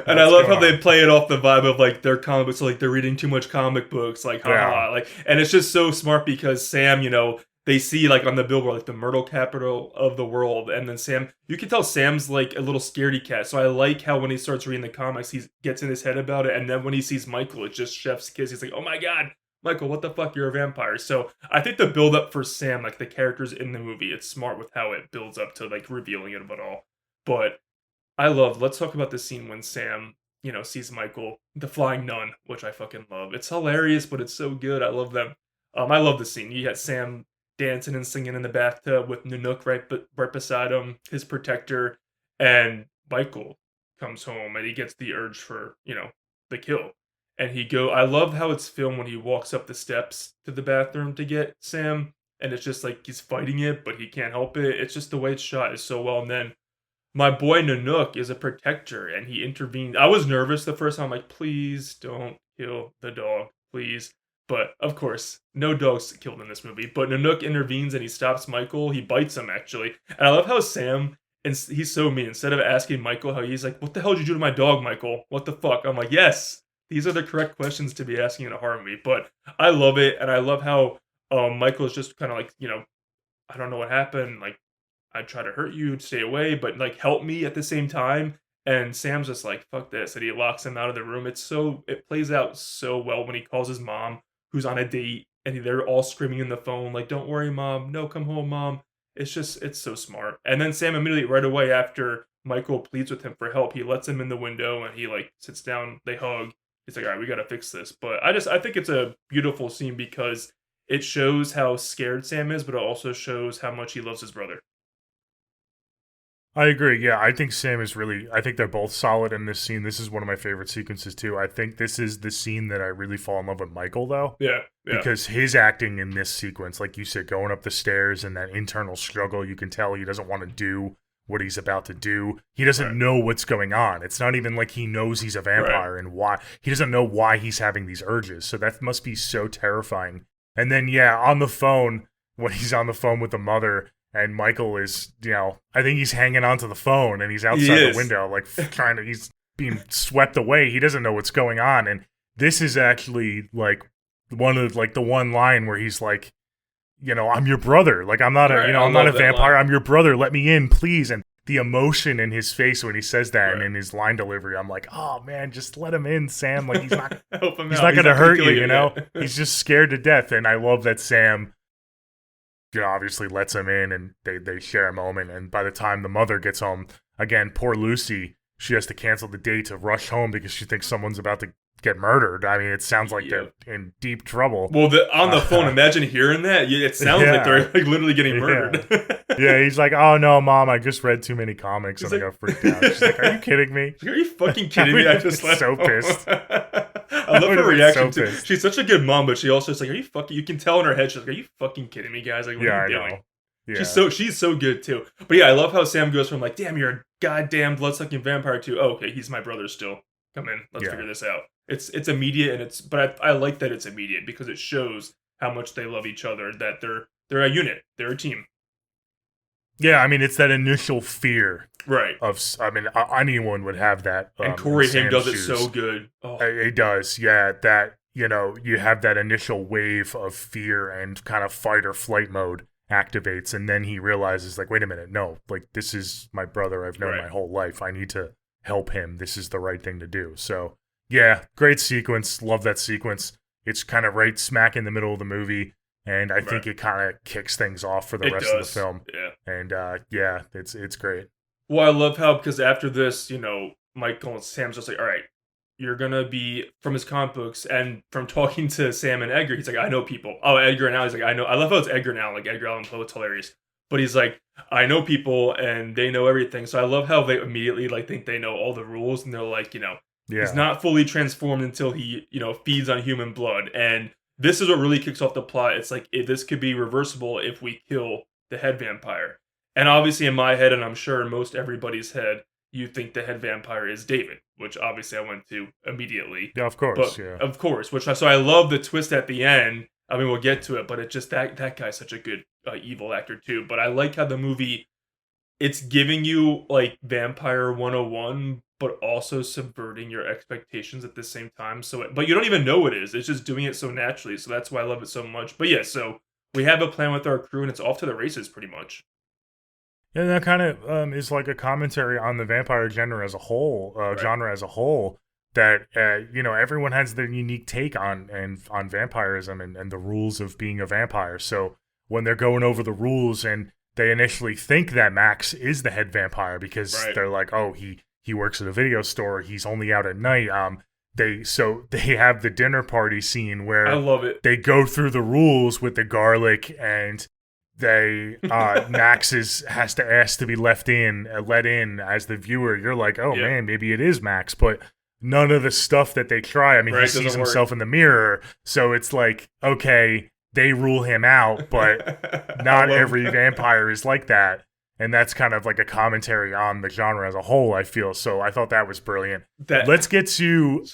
D: And I love how they play it off the vibe of like their comic books, like they're reading too much comic books, like haha, like, and it's just so smart because Sam, they see like on the billboard like the myrtle capital of the world, and then Sam, you can tell Sam's like a little scaredy cat. So I like how when he starts reading the comics, he gets in his head about it, and then when he sees Michael, it's just chef's kiss. He's like, oh my god, Michael, what the fuck, you're a vampire. So I think the build up for Sam, like the characters in the movie, it's smart with how it builds up to like revealing it about all. But let's talk about the scene when Sam, sees Michael, the flying nun, which I fucking love. It's hilarious, but it's so good. I love them. I love the scene. You had Sam dancing and singing in the bathtub with Nanook right beside him, his protector, and Michael comes home and he gets the urge for, the kill. And I love how it's filmed when he walks up the steps to the bathroom to get Sam, and it's just like he's fighting it, but he can't help it. It's just the way it's shot is so well. And then my boy Nanook is a protector, and he intervened. I was nervous the first time. I'm like, please don't kill the dog, please. But, of course, no dogs killed in this movie. But Nanook intervenes, and he stops Michael. He bites him, actually. And I love how Sam, and he's so mean. Instead of asking Michael how he's like, what the hell did you do to my dog, Michael? What the fuck? I'm like, yes, these are the correct questions to be asking in a horror movie. But I love it, and I love how Michael is just kind of like, I don't know what happened. Like, I try to hurt you, stay away, but like help me at the same time. And Sam's just like, fuck this. And he locks him out of the room. It plays out so well when he calls his mom, who's on a date, and they're all screaming in the phone like, "Don't worry, mom. No, come home, mom." It's so smart. And then Sam immediately right away after Michael pleads with him for help, he lets him in the window and he like sits down, they hug. He's like, "All right, we got to fix this." But I think it's a beautiful scene because it shows how scared Sam is, but it also shows how much he loves his brother.
B: I agree. Yeah, I think Sam is really. I think they're both solid in this scene. This is one of my favorite sequences too. I think this is the scene that I really fall in love with Michael though.
D: Yeah.
B: Because his acting in this sequence, like you said, going up the stairs and that internal struggle, you can tell he doesn't want to do what he's about to do. He doesn't know what's going on. It's not even like he knows he's a vampire and why. He doesn't know why he's having these urges. So that must be so terrifying. And then, yeah, on the phone, when he's on the phone with the mother, and Michael is, I think he's hanging onto the phone and he's outside the window, like he's being swept away. He doesn't know what's going on. And this is actually like one of like the one line where he's like, I'm your brother. Like, I'm not I'm not a vampire. I'm your brother. Let me in, please. And the emotion in his face when he says that and in his line delivery, I'm like, oh man, just let him in, Sam. Like he's not going to hurt you, He's just scared to death. And I love that Sam, obviously lets him in and they share a moment. And by the time the mother gets home, again, poor Lucy, she has to cancel the date to rush home because she thinks someone's about to get murdered. I mean, it sounds like they're in deep trouble.
D: Well, on the phone, imagine hearing that. It sounds like they're like literally getting murdered.
B: Yeah, he's like, "Oh no, mom, I just read too many comics and I got freaked out." She's like, "Are you kidding me?
D: Are you fucking kidding me?" I just
B: so pissed.
D: I love her reaction too. She's such a good mom, but she also is like, "Are you fucking?" You can tell in her head, she's like, "Are you fucking kidding me, guys? Like, what are you doing?" Yeah. She's so good too. But yeah, I love how Sam goes from like, "Damn, you're a goddamn blood-sucking vampire," to, "Oh, okay, he's my brother still. Come in, let's figure this out." It's immediate, and but I like that it's immediate because it shows how much they love each other. That they're a unit, they're a team.
B: Yeah, I mean, it's that initial fear,
D: right?
B: Anyone would have that.
D: And Corey Haim does it so good. Oh.
B: It does, yeah. That you have that initial wave of fear and kind of fight or flight mode activates, and then he realizes, like, wait a minute, no, like this is my brother. I've known my whole life. I need to help him. This is the right thing to do. So. Yeah, great sequence. Love that sequence. It's kind of right smack in the middle of the movie, and I think it kind of kicks things off for the rest of the film.
D: Yeah.
B: And it's great.
D: Well, I love how, because after this, Michael and Sam's just like, all right, you're gonna be, from his comic books and from talking to Sam and Edgar, he's like, I know people. Oh, Edgar and Al, he's like, I know. I love how it's Edgar now, like Edgar Allan Poe, it's hilarious. But he's like, I know people and they know everything. So I love how they immediately like think they know all the rules, and they're like, he's not fully transformed until he, feeds on human blood. And this is what really kicks off the plot. It's like, this could be reversible if we kill the head vampire. And obviously in my head, and I'm sure in most everybody's head, you think the head vampire is David, which obviously I went to immediately.
B: Yeah, of course.
D: Of course. So I love the twist at the end. I mean, we'll get to it, but it's just that guy's such a good evil actor too. But I like how the movie, it's giving you like Vampire 101, but also subverting your expectations at the same time. But you don't even know it is. It's just doing it so naturally. So that's why I love it so much. But yeah, so we have a plan with our crew, and it's off to the races pretty much.
B: And that kind of is like a commentary on the vampire genre as a whole. That everyone has their unique take on vampirism and the rules of being a vampire. So when they're going over the rules and they initially think that Max is the head vampire because they're like, oh, he works at a video store. He's only out at night. They have the dinner party scene where
D: I love it.
B: They go through the rules with the garlic, and Max has to ask to be let in as the viewer. You're like, oh man, maybe it is Max, but none of the stuff that they try. I mean, he sees himself in the mirror, so it's like, okay, they rule him out, but not every vampire is like that. And that's kind of like a commentary on the genre as a whole, I feel. So I thought that was brilliant. Let's get to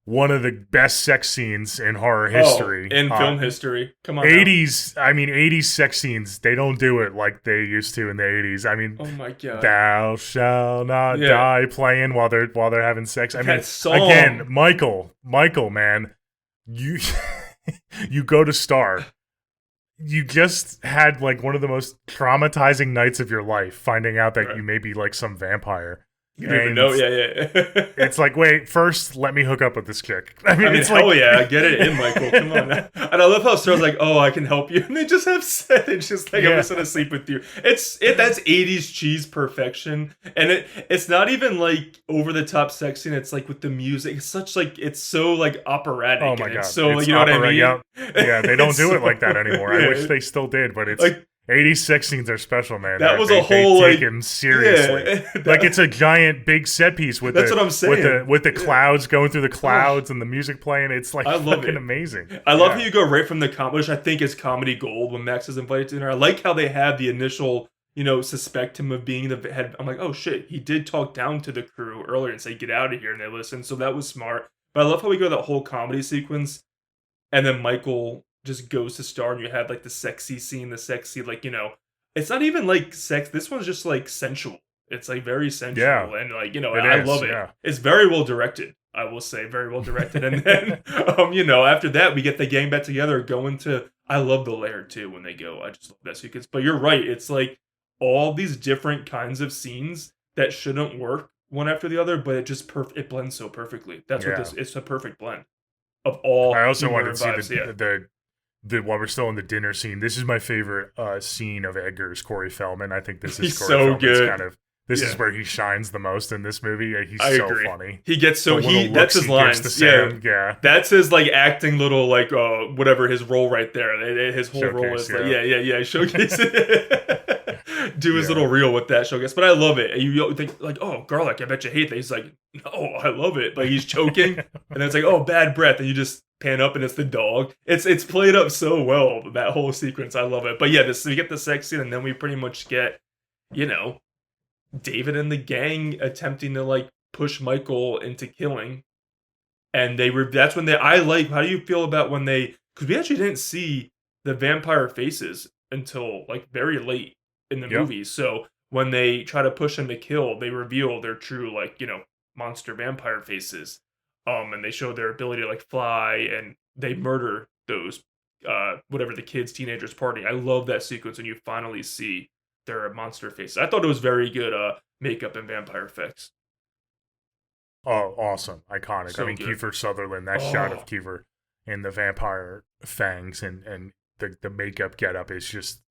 B: one of the best sex scenes in horror history.
D: In film history. Come on.
B: 80s sex scenes, they don't do it like they used to in the 80s. I mean,
D: oh my God.
B: Thou shall not die playing while they're having sex. I mean,
D: song.
B: Again, Michael, man, you go to Star. You just had like one of the most traumatizing nights of your life, finding out that you may be like some vampire.
D: You don't even know. Yeah.
B: It's like, wait, first let me hook up with this chick. I mean, it's
D: hell
B: like,
D: yeah, get it in, Michael. Come on. And I love how Star's like, oh, I can help you, and they just have sex. It's just like, I'm just gonna sleep with you. That's 80s cheese perfection, and it's not even like over the top sexy. And it's like with the music, it's so like operatic.
B: oh my
D: and
B: god,
D: it's so
B: it's
D: you know what I
B: opera,
D: mean?
B: Yeah, they don't
D: It's
B: do
D: so-
B: it like that anymore. I
D: Yeah.
B: wish they still did, but it's
D: Like-
B: 80s sex scenes are special, man.
D: That was a
B: they
D: whole,
B: take
D: like-
B: him seriously.
D: Yeah.
B: Like it's a giant big set piece with
D: That's what I'm saying.
B: with the clouds going through the clouds and the music playing. It's like
D: I love
B: fucking
D: it.
B: amazing.
D: I love
B: Yeah.
D: how you go right from the comedy, which I think is comedy gold when Max is invited to dinner. I like how they have the initial, suspect him of being the head. I'm like, oh shit, he did talk down to the crew earlier and say, get out of here, and they listen. So that was smart. But I love how we go that whole comedy sequence, and then Michael just goes to Star, and you have like the sexy scene, it's not even like sex. This one's just like sensual. It's like very sensual,
B: Yeah.
D: and like
B: It
D: I
B: is,
D: love it.
B: yeah.
D: It's very well directed. I will say, very well directed. And then, after that, we get the gang back together, going to. I love the lair too when they go. I just love that sequence. But you're right. It's like all these different kinds of scenes that shouldn't work one after the other, but it just it blends so perfectly. That's what
B: Yeah.
D: it's a perfect blend of all.
B: I also
D: humor
B: wanted to
D: and
B: see
D: vibes,
B: the while we're still in the dinner scene. This is my favorite scene of Edgar's, Corey Feldman. I think this is
D: He's
B: Corey
D: so
B: Feldman's
D: good.
B: kind of. This is
D: Yeah.
B: where he shines the most in this movie. He's
D: I
B: so
D: agree.
B: funny.
D: He gets so
B: The little
D: that's
B: looks
D: his
B: he
D: lines.
B: gives to Sam, yeah.
D: That's his like acting little like whatever his role right there. His whole role
B: Showcase,
D: is like
B: yeah.
D: showcase. Do his
B: Yeah.
D: little reel with that showcase, but I love it. And you think like, oh, garlic, I bet you hate that. He's like, no, I love it. Like he's choking, and then it's like, oh, bad breath, and you just pan up and it's the dog. It's played up so well, that whole sequence. I love it. But yeah, we get the sex scene, and then we pretty much get, David and the gang attempting to like push Michael into killing, and that's when how do you feel about when because we actually didn't see the vampire faces until like very late in the
B: Yep.
D: movie. So when they try to push him to kill, they reveal their true monster vampire faces, and they show their ability to like fly, and they murder those whatever the kids, teenagers partying. I love that sequence when you finally see their monster faces. I thought it was very good makeup and vampire effects.
B: Oh, awesome. Iconic.
D: So
B: I mean,
D: good.
B: Kiefer Sutherland, that shot
D: Oh.
B: of Kiefer in the vampire fangs and the makeup getup is just,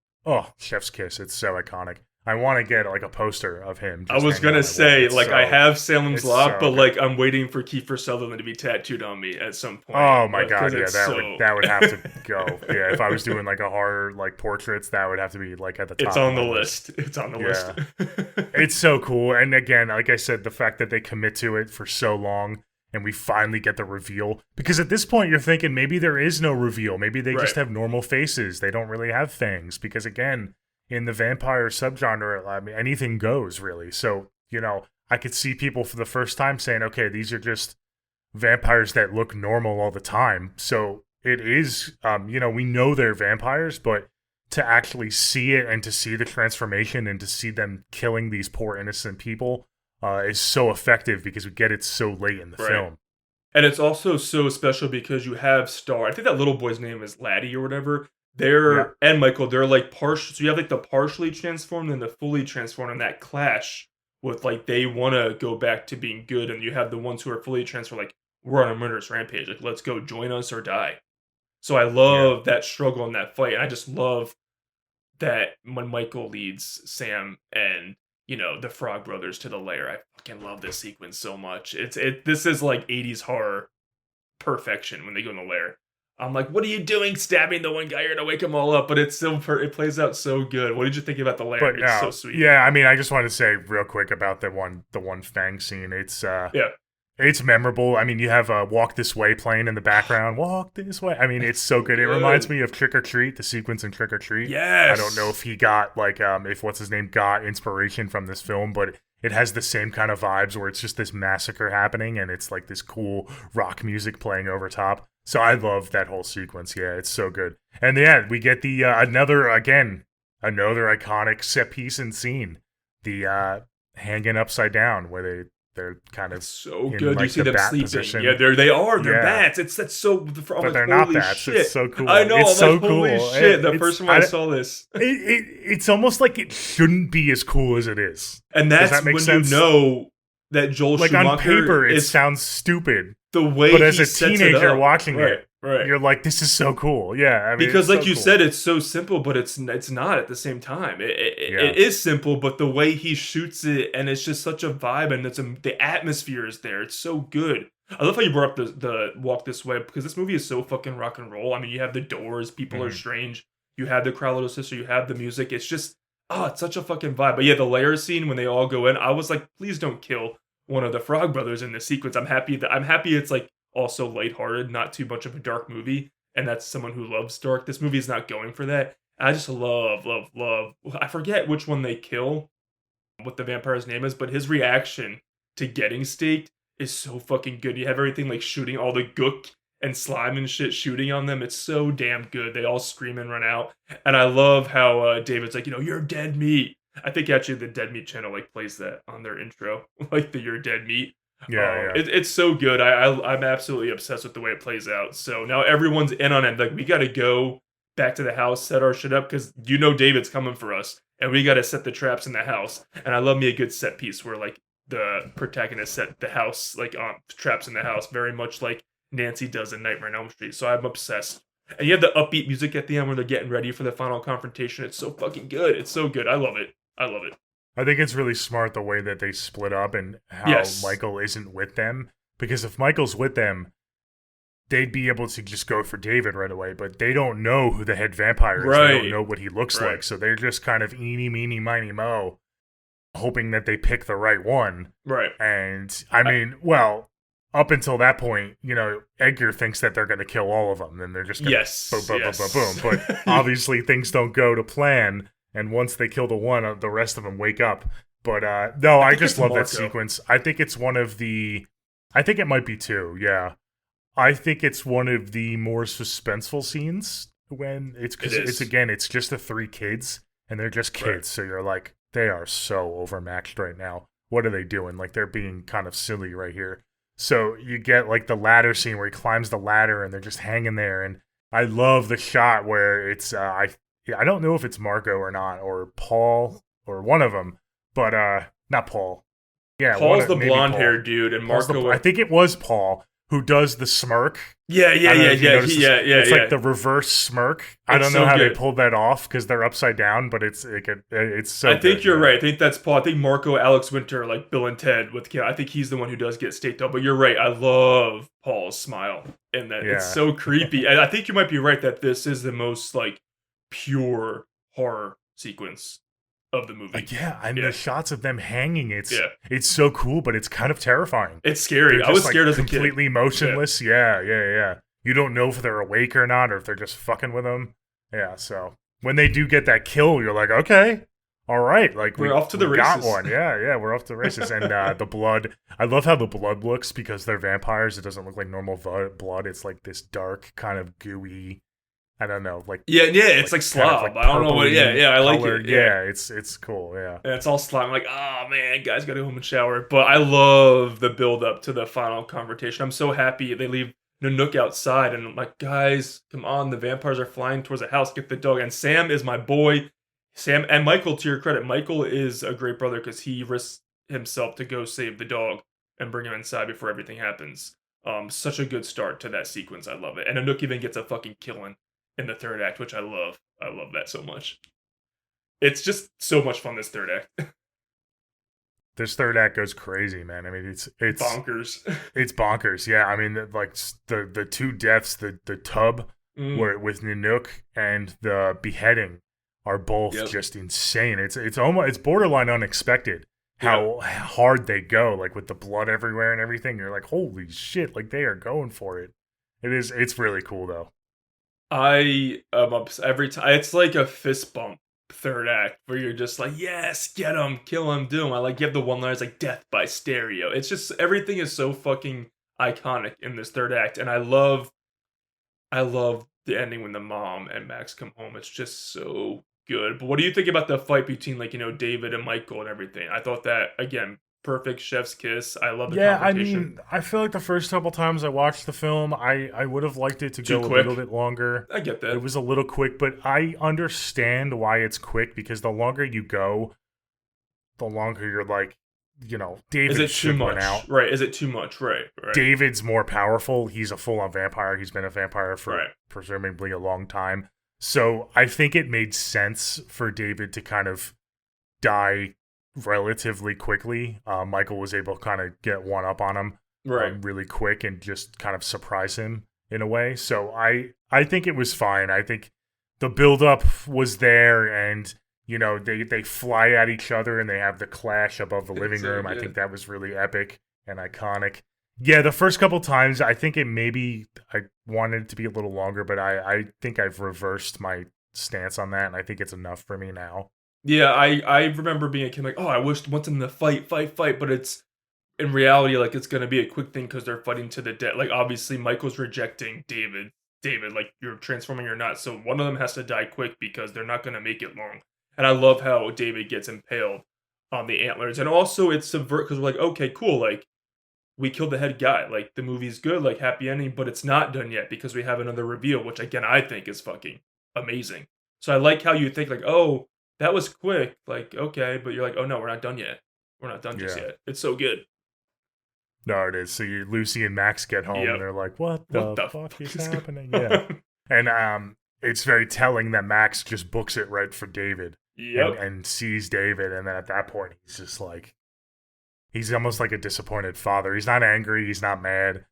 B: chef's kiss. It's so iconic. I want to get like a poster of him.
D: I was gonna say, like, I have Salem's
B: it's
D: Lot,
B: so
D: but
B: good.
D: like, I'm waiting for Kiefer Sutherland to be tattooed on me at some point.
B: Oh my
D: like,
B: god,
D: 'cause
B: yeah,
D: it's
B: that would have to go. Yeah, if I was doing like a horror like portraits, that would have to be like at the top.
D: It's on
B: of
D: the
B: my
D: list. It's on the
B: Yeah.
D: list.
B: It's so cool. And again, like I said, the fact that they commit to it for so long and we finally get the reveal. Because at this point, you're thinking maybe there is no reveal. Maybe they just
D: Right.
B: have normal faces. They don't really have fangs. Because again, in the vampire subgenre, I mean, anything goes really. So, I could see people for the first time saying, okay, these are just vampires that look normal all the time. So it is, we know they're vampires, but to actually see it and to see the transformation and to see them killing these poor innocent people is so effective because we get it so late in the
D: Right.
B: film.
D: And it's also so special because you have Star. I think that little boy's name is Laddie or whatever.
B: Yeah.
D: And Michael, they're like partial. So you have like the partially transformed and the fully transformed, and that clash with like they want to go back to being good, and you have the ones who are fully transformed, like we're on a murderous rampage, like let's go, join us or die. So I love that struggle and that fight, and I just love that when Michael leads Sam and the Frog Brothers to the lair. I fucking love this sequence so much. This is like 80s horror perfection when they go in the lair. I'm like, what are you doing stabbing the one guy? You're gonna wake them all up, but it's so it plays out so good. What did you think about the lair?
B: But
D: It's
B: no,
D: so sweet.
B: yeah, I mean, I just want to say real quick about the one Fang scene. It's it's memorable. I mean, you have "Walk This Way" playing in the background. Walk this way. I mean, it's so good. It reminds me of Trick or Treat, the sequence in Trick or Treat.
D: Yes.
B: I don't know if he got like if what's his name got inspiration from this film, but it has the same kind of vibes where it's just this massacre happening and it's like this cool rock music playing over top. So I love that whole sequence. Yeah, it's so good. And yeah, we get the another iconic set piece and scene, the hanging upside down where they're kind of
D: So
B: in,
D: good.
B: like,
D: you see
B: the
D: them
B: bat
D: sleeping.
B: position.
D: Yeah, they are. They're
B: Yeah.
D: bats. That's so. I'm
B: but
D: like,
B: they're not
D: holy
B: bats.
D: shit.
B: It's so cool.
D: I know.
B: It's
D: I'm
B: so
D: like, holy
B: cool.
D: shit. The
B: It's-
D: first time I saw this,
B: it's almost like it shouldn't be as cool as it is.
D: and
B: Does
D: that's
B: that make
D: when
B: sense?
D: you know that Joel
B: Like
D: Schumacher
B: on paper, it
D: is
B: sounds stupid,
D: the way
B: but as
D: he
B: a
D: sets it
B: teenager
D: up.
B: watching
D: Right,
B: it,
D: right.
B: you're like, this is so cool. Yeah, I mean,
D: Because
B: it's
D: like
B: so
D: you
B: cool.
D: said, it's so simple, but it's not at the same time. It is simple, but the way he shoots it, and it's just such a vibe, and the atmosphere is there. It's so good. I love how you brought up the Walk This Way, because this movie is so fucking rock and roll. I mean, you have the Doors, People Are Strange, you have the Cry Little Sister, you have the music. It's just, it's such a fucking vibe. But yeah, the layer scene when they all go in, I was like, please don't kill one of the Frog Brothers in this sequence. I'm happy it's like also lighthearted, not too much of a dark movie. And that's someone who loves dark. This movie is not going for that. I just love. I forget which one they kill, what the vampire's name is, but his reaction to getting staked is so fucking good. You have everything like shooting, all the gook and slime and shit shooting on them. It's so damn good. They all scream and run out. And I love how David's like, you're dead meat. I think actually the Dead Meat channel like plays that on their intro, like the You're Dead Meat.
B: Yeah.
D: It's so good. I'm absolutely obsessed with the way it plays out. So now everyone's in on it. Like, we got to go back to the house, set our shit up, because David's coming for us, and we got to set the traps in the house. And I love me a good set piece where like the protagonist set the house like on traps in the house, very much like Nancy does in Nightmare on Elm Street. So I'm obsessed. And you have the upbeat music at the end where they're getting ready for the final confrontation. It's so fucking good. It's so good. I love it.
B: I think it's really smart the way that they split up and how Michael isn't with them. Because if Michael's with them, they'd be able to just go for David right away. But they don't know who the head vampire is.
D: Right.
B: They don't know what he looks like. So they're just kind of eeny, meeny, miny, mo, hoping that they pick the right one.
D: Right.
B: And, I mean, well, up until that point, Edgar thinks that they're going to kill all of them. And they're just going to boom. But obviously things don't go to plan. And once they kill the one, the rest of them wake up. But no, I just love that sequence. I think it's one of the... I think it might be two, yeah. I think it's one of the more suspenseful scenes when it's... Because it's just the three kids, and they're just kids. Right. So you're like, they are so overmatched right now. What are they doing? Like, they're being kind of silly right here. So you get, like, the ladder scene where he climbs the ladder, and they're just hanging there. And I love the shot where it's... I don't know if it's Marco or not, or Paul, or one of them, but not Paul. Yeah,
D: Paul's the blonde-haired dude, and Marco.
B: I think it was Paul who does the smirk.
D: Yeah.
B: It's like the reverse smirk. I don't know how they pulled that off because they're upside down, but it's so.
D: I think you're right. I think that's Paul. I think Marco, Alex Winter, like Bill and Ted with. I think he's the one who does get staked up. But you're right. I love Paul's smile, and that it's so creepy. And I think you might be right that this is the most like pure horror sequence of the movie.
B: The shots of them hanging, it's so cool, but it's kind of terrifying.
D: It's scary. I was scared as a kid.
B: Completely motionless. Yeah. You don't know if they're awake or not, or if they're just fucking with them. Yeah, so when they do get that kill, you're like, okay, all right, like
D: we're off to the races.
B: Got one. Yeah, we're off to the races. And the blood, I love how the blood looks because they're vampires. It doesn't look like normal blood. It's like this dark, kind of gooey. I don't know, like
D: it's like slob. Kind of like I don't know what. I like it.
B: Yeah, it's cool. Yeah,
D: and it's all slime. Like, oh man, guys, gotta go home and shower. But I love the build up to the final confrontation. I'm so happy they leave Nanook outside, and I'm like, guys, come on, the vampires are flying towards the house. Get the dog. And Sam is my boy. Sam and Michael, to your credit, Michael is a great brother because he risks himself to go save the dog and bring him inside before everything happens. Such a good start to that sequence. I love it. And Nanook even gets a fucking killing in the third act, which I love. I love that so much. It's just so much fun, this third act.
B: This third act goes crazy, man. I mean, it's
D: bonkers.
B: It's bonkers, yeah. I mean, like the two deaths, the tub where with Nanook and the beheading are both just insane. It's almost it's borderline unexpected how hard they go, like with the blood everywhere and everything. You're like, holy shit, like they are going for it. It's really cool though.
D: I am every time. It's like a fist bump third act where you're just like, yes, get him, kill him, do him. I like you have the one liners like death by stereo. It's just everything is so fucking iconic in this third act, and I love the ending when the mom and Max come home. It's just so good. But what do you think about the fight between David and Michael and everything? I thought that again. Perfect chef's kiss. I love the confrontation.
B: I mean, I feel like the first couple times I watched the film, I would have liked it to go a little bit longer.
D: I get that.
B: It was a little quick, but I understand why it's quick because the longer you go, the longer you're like, David
D: Is it too
B: should win
D: much?
B: out.
D: Right. Is it too much? Right.
B: David's more powerful. He's a full-on vampire. He's been a vampire for
D: Right.
B: presumably a long time. So I think it made sense for David to kind of die relatively quickly. Michael was able to kind of get one up on him really quick and just kind of surprise him in a way. So I think it was fine. I think the build-up was there, and they fly at each other and they have the clash above the living room. I think that was really epic and iconic. Yeah, the first couple times, I think I wanted it to be a little longer, but I think I've reversed my stance on that, and I think it's enough for me now.
D: Yeah, I remember being a kid like, oh, I wish want them to fight, but it's in reality like it's gonna be a quick thing because they're fighting to the death. Like obviously Michael's rejecting David, like you're transforming or not, so one of them has to die quick because they're not gonna make it long. And I love how David gets impaled on the antlers, and also it's subvert because we're like, okay, cool, like we killed the head guy, like the movie's good, like happy ending, but it's not done yet because we have another reveal, which again I think is fucking amazing. So I like how you think like, oh, that was quick, like okay, but you're like, oh no, we're not done yet. We're not done just yet. It's so good.
B: No, it is. So Lucy and Max get home and they're like, what the fuck is happening? Yeah. And it's very telling that Max just books it right for David.
D: Yep.
B: And sees David, and then at that point he's just like, he's almost like a disappointed father. He's not angry, he's not mad.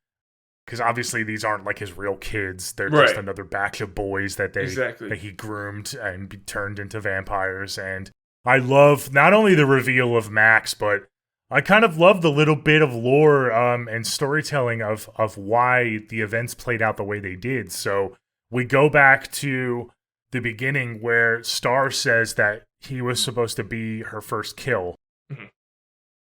B: Because obviously these aren't like his real kids. They're just another batch of boys that that he groomed and turned into vampires. And I love not only the reveal of Max, but I kind of love the little bit of lore and storytelling of why the events played out the way they did. So we go back to the beginning where Star says that he was supposed to be her first kill.
D: Mm-hmm.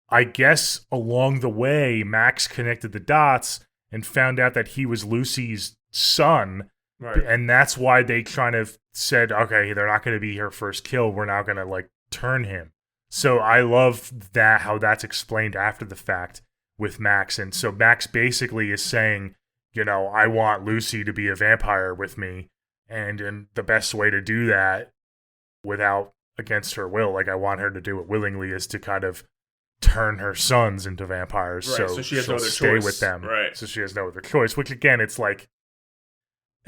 B: I guess along the way, Max connected the dots and found out that he was Lucy's son.
D: Right.
B: And that's why they kind of said, okay, they're not going to be her first kill. We're now going to like turn him. So I love that, how that's explained after the fact with Max. And so Max basically is saying, I want Lucy to be a vampire with me. And the best way to do that without against her will, like I want her to do it willingly, is to kind of turn her sons into vampires.
D: Right, so she has no other
B: stay
D: choice.
B: with them.
D: Right.
B: So she has no other choice, which again, it's like,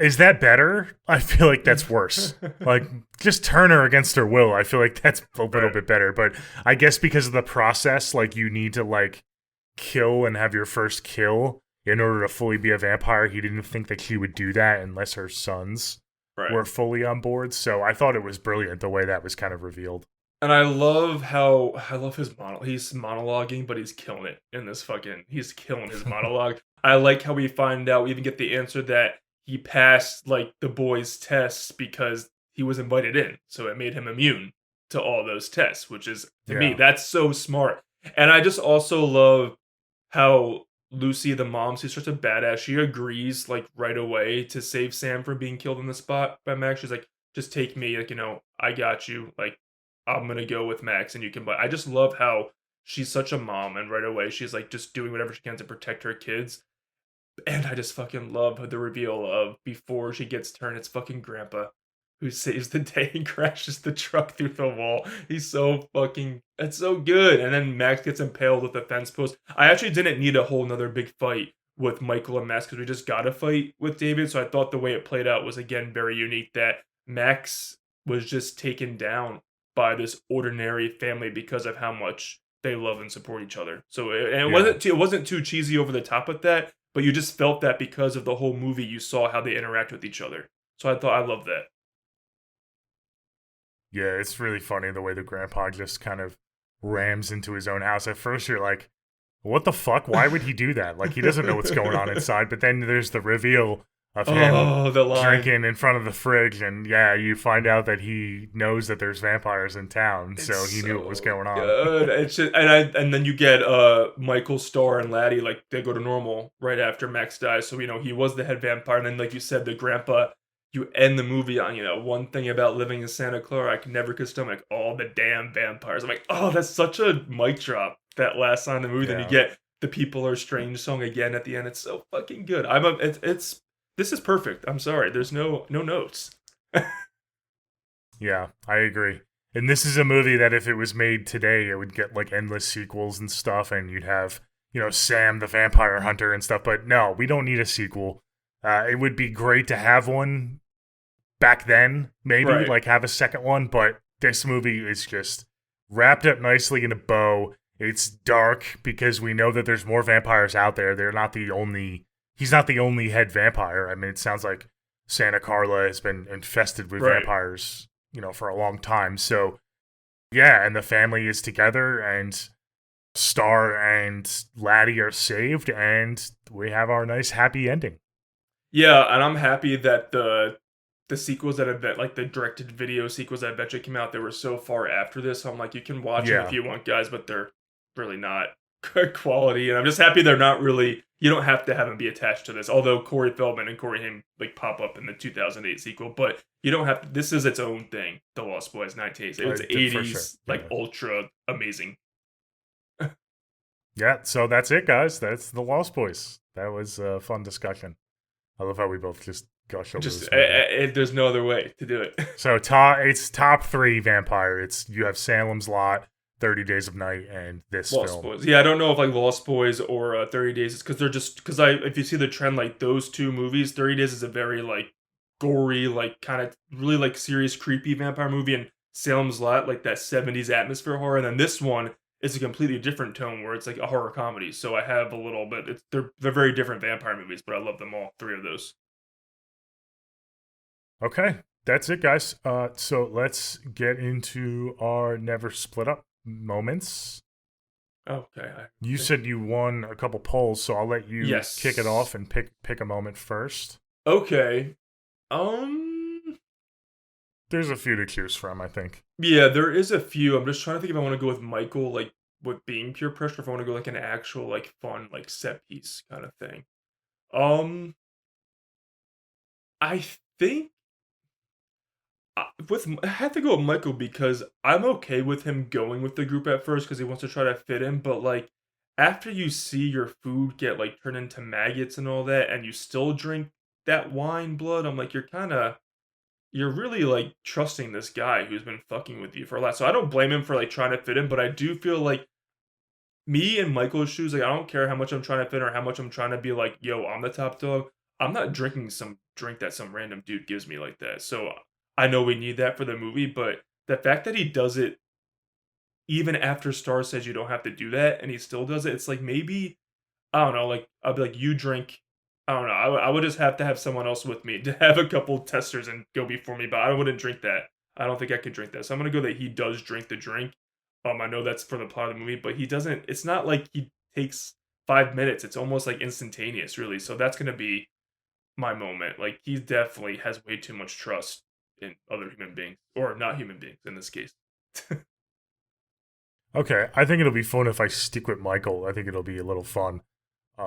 B: is that better? I feel like that's worse. Like, just turn her against her will. I feel like that's a little bit better. But I guess because of the process, like you need to like kill and have your first kill in order to fully be a vampire. He didn't think that she would do that unless her sons were fully on board. So I thought it was brilliant the way that was kind of revealed.
D: And I love his he's monologuing, but he's killing it in this he's killing his monologue. I like how we find out, we even get the answer that he passed like the boys' tests because he was invited in. So it made him immune to all those tests, which is, to me, that's so smart. And I just also love how Lucy, the mom, she's such a badass. She agrees like right away to save Sam from being killed on the spot by Max. She's like, just take me, like, I got you. Like, I'm gonna go with Max and you can I just love how she's such a mom, and right away she's like just doing whatever she can to protect her kids. And I just fucking love the reveal of before she gets turned, it's fucking Grandpa who saves the day and crashes the truck through the wall. He's so fucking, it's so good. And then Max gets impaled with the fence post. I actually didn't need a whole nother big fight with Michael and Max because we just got a fight with David. So I thought the way it played out was again very unique, that Max was just taken down by this ordinary family because of how much they love and support each other. So it wasn't too cheesy over the top with that, but you just felt that because of the whole movie, you saw how they interact with each other. So I love that.
B: Yeah, it's really funny the way the grandpa just kind of rams into his own house. At first you're like, what the fuck? Why would he do that? Like, he doesn't know what's going on inside. But then there's the reveal of him drinking in front of the fridge, and you find out that he knows that there's vampires in town, so he knew what was going on.
D: Good. It's just, and then you get Michael, Star, and Laddie, like they go to normal right after Max dies. So he was the head vampire, and then like you said, the grandpa. You end the movie on one thing about living in Santa Clara I never could stomach, all the damn vampires. I'm like, oh, that's such a mic drop, that last line of the movie. Then you get the People Are Strange song again at the end. It's so fucking good. This is perfect. I'm sorry. There's no notes.
B: Yeah, I agree. And this is a movie that if it was made today, it would get like endless sequels and stuff, and you'd have, Sam the Vampire Hunter and stuff. But no, we don't need a sequel. It would be great to have one back then, maybe,
D: Right.
B: like have a second one, but this movie is just wrapped up nicely in a bow. It's dark because we know that there's more vampires out there. He's not the only head vampire. I mean, it sounds like Santa Carla has been infested with
D: Right.
B: vampires, for a long time. So, yeah, and the family is together, and Star and Laddie are saved, and we have our nice happy ending.
D: Yeah, and I'm happy that the sequels that have been, like the directed video sequels that eventually came out, they were so far after this. So I'm like, you can watch them
B: Yeah.
D: if you want, guys, but they're really not good quality. And I'm just happy they're not really. You don't have to have them be attached to this. Although Corey Feldman and Corey Haim like pop up in the 2008 sequel, but you don't have to. This is its own thing. The Lost Boys 1980s. It was
B: For
D: 80s,
B: sure.
D: like
B: Yeah.
D: ultra amazing.
B: Yeah, so that's it, guys. That's the Lost Boys. That was a fun discussion. I love how we both just gush over
D: Just
B: this movie.
D: there's no other way to do it.
B: So it's top 3 vampire. You have Salem's Lot, 30 Days of Night, and this
D: Lost
B: film.
D: Boys. Yeah, I don't know if like Lost Boys or 30 Days is because if you see the trend, like those two movies, 30 Days is a very like gory, like kind of really like serious, creepy vampire movie, and Salem's Lot like that 70s atmosphere horror, and then this one is a completely different tone where it's like a horror comedy. So I have a little bit. They're very different vampire movies, but I love them all 3 of those.
B: Okay, that's it, guys. So let's get into our never split up moments.
D: Okay.
B: You said you won a couple polls, so I'll let you
D: Yes.
B: kick it off and pick a moment first.
D: Okay.
B: There's a few to choose from, I think.
D: Yeah, there is a few. I'm just trying to think if I want to go with Michael, like with being pure pressure, if I want to go like an actual like fun like set piece kind of thing. I think I have to go with Michael because I'm okay with him going with the group at first because he wants to try to fit in, but like after you see your food get like turned into maggots and all that, and you still drink that wine blood, I'm like you're really like trusting this guy who's been fucking with you for a lot. So I don't blame him for like trying to fit in, but I do feel like me in Michael's shoes, like I don't care how much I'm trying to fit or how much I'm trying to be like, yo, I'm the top dog. I'm not drinking some drink that some random dude gives me like that. So I know we need that for the movie, but the fact that he does it even after Star says you don't have to do that and he still does it, it's like maybe I don't know, like I'll be like, you drink. I don't know. I would just have to have someone else with me to have a couple testers and go before me, but I wouldn't drink that. I don't think I could drink that. So I'm gonna go that he does drink the drink. I know that's for the plot of the movie, but he doesn't. It's not like he takes 5 minutes. It's almost like instantaneous, really. So that's gonna be my moment. Like he definitely has way too much trust in other human beings, or not human beings in this case.
B: Okay, I think it'll be fun if I stick with Michael. I think it'll be a little fun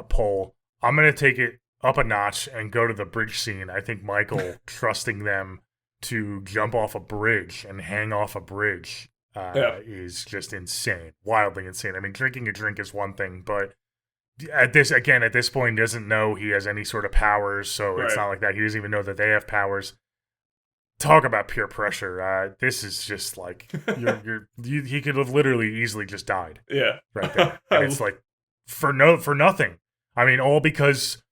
B: poll. I'm going to take it up a notch and go to the bridge scene. I think Michael trusting them to jump off a bridge and hang off a bridge is just insane, wildly insane. I mean, drinking a drink is one thing, but at this point, he doesn't know he has any sort of powers, so it's
D: Right.
B: not like that. He doesn't even know that they have powers. Talk about peer pressure. This is just like he could have literally easily just died
D: Yeah.
B: right there, and it's like for nothing. I mean, all because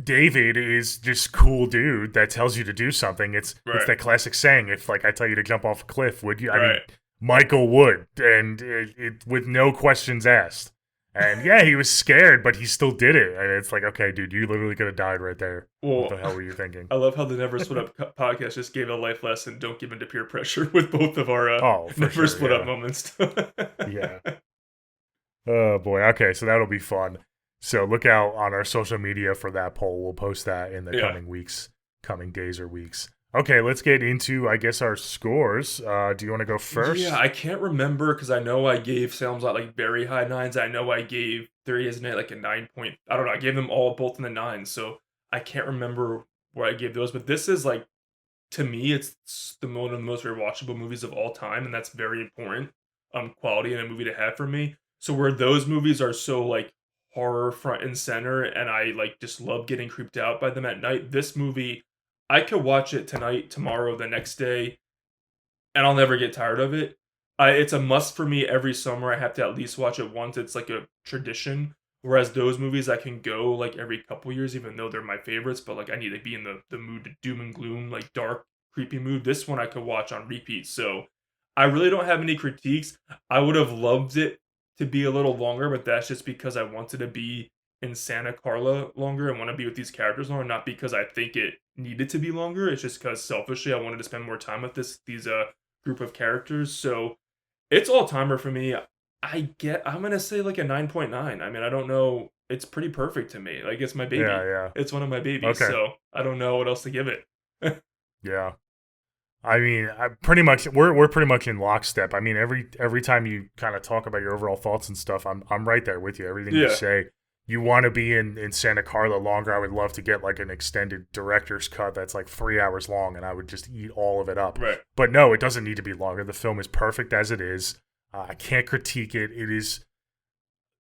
B: David is this cool dude that tells you to do something. It's
D: Right.
B: that classic saying, if like I tell you to jump off a cliff, would you? I mean,
D: Right.
B: Michael would, and it with no questions asked. And yeah, he was scared, but he still did it. And it's like, okay, dude, you literally could have died right there.
D: Well,
B: What the hell were you thinking?
D: I love how the Never Split Up podcast just gave a life lesson. Don't give in to peer pressure with both of our
B: For
D: Never
B: sure,
D: Split
B: yeah.
D: Up moments.
B: Yeah. Oh boy. Okay, so that'll be fun. So look out on our social media for that poll. We'll post that in the
D: Yeah.
B: coming days or weeks. Okay, let's get into, I guess, our scores. Do you want to go first?
D: Yeah, I can't remember because I know I gave Salem's Lot like very high nines. I know I gave 30 Days of Night like a 9 point. I don't know. I gave them all both in the nines, so I can't remember where I gave those. But this is like, to me, it's one of the most rewatchable movies of all time, and that's very important. Quality in a movie to have for me. So where those movies are so like horror front and center, and I like just love getting creeped out by them at night. This movie, I could watch it tonight, tomorrow, the next day, and I'll never get tired of it. It's a must for me every summer. I have to at least watch it once. It's like a tradition. Whereas those movies I can go like every couple years, even though they're my favorites, but like I need to be in the mood to doom and gloom, like dark, creepy mood. This one I could watch on repeat. So I really don't have any critiques. I would have loved it to be a little longer, but that's just because I wanted to be in Santa Carla longer and want to be with these characters longer, not because I think it needed to be longer. It's just because selfishly I wanted to spend more time with these group of characters. So it's all timer for me. I'm gonna say like a 9.9. I mean, I don't know. It's pretty perfect to me. Like it's my baby.
B: Yeah.
D: It's one of my babies.
B: Okay.
D: So I don't know what else to give it.
B: Yeah. I mean, pretty much we're pretty much in lockstep. I mean, every time you kind of talk about your overall thoughts and stuff, I'm right there with you. Everything you say. You want to be in Santa Carla longer. I would love to get like an extended director's cut that's like 3 hours long, and I would just eat all of it up.
D: Right.
B: But no, it doesn't need to be longer. The film is perfect as it is. I can't critique it. It is,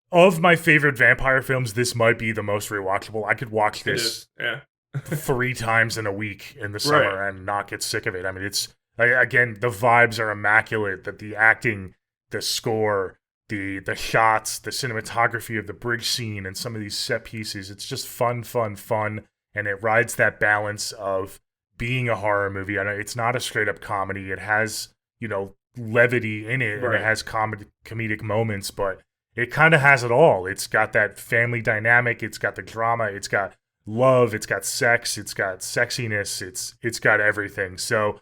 B: of my favorite vampire films, this might be the most rewatchable. I could watch this 3 times in a week in the summer and not get sick of it. I mean, it's, again, the vibes are immaculate. That the acting, the score, the shots, the cinematography of the bridge scene and some of these set pieces, it's just fun, and it rides that balance of being a horror movie. I know it's not a straight up comedy. It has, levity in it, and it has comedic moments, but it kind of has it all. It's got that family dynamic, it's got the drama, it's got love, it's got sex, it's got sexiness, it's got everything. So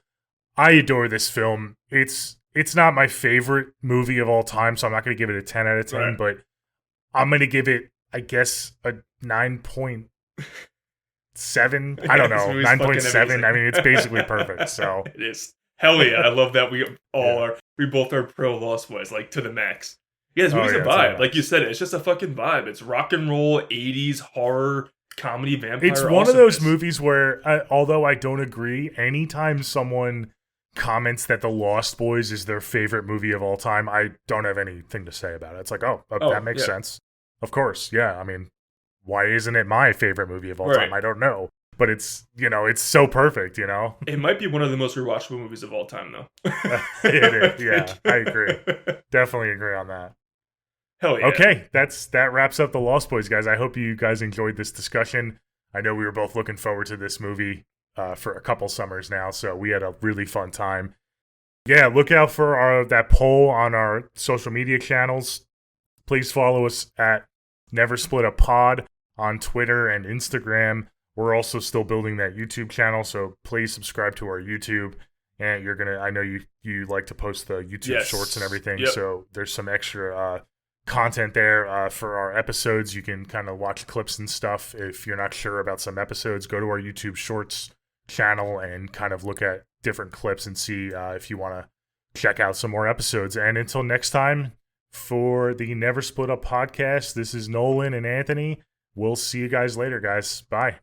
B: I adore this film. It's not my favorite movie of all time, so I'm not going to give it a 10 out of 10, but I'm going to give it, I guess, a 9.7. I don't know, 9.7. I mean, it's basically perfect. So
D: it is. Hell yeah, I love that we both are pro Lost Boys, like to the max. Yeah, this movie's a vibe. Like you said, it's just a fucking vibe. It's rock and roll, 80s horror, comedy, vampire.
B: It's one of those movies where, although I don't agree, anytime someone comments that The Lost Boys is their favorite movie of all time, I don't have anything to say about it. It's like, that makes sense. Of course, yeah. I mean, why isn't it my favorite movie of all time? I don't know. But it's, it's so perfect, It
D: might be one of the most rewatchable movies of all time, though.
B: It is, yeah. I agree. Definitely agree on that.
D: Hell yeah.
B: Okay, that wraps up The Lost Boys, guys. I hope you guys enjoyed this discussion. I know we were both looking forward to this movie for a couple summers now, so we had a really fun time. Yeah, look out for that poll on our social media channels. Please follow us at Never Split a Pod on Twitter and Instagram. We're also still building that YouTube channel, so please subscribe to our YouTube. And I know you like to post the YouTube shorts and everything, so there's some extra content there for our episodes. You can kind of watch clips and stuff. If you're not sure about some episodes, go to our YouTube Shorts channel and kind of look at different clips and see if you want to check out some more episodes. And until next time, for the Never Split Up podcast, this is Nolan and Anthony. We'll see you guys later, guys. Bye.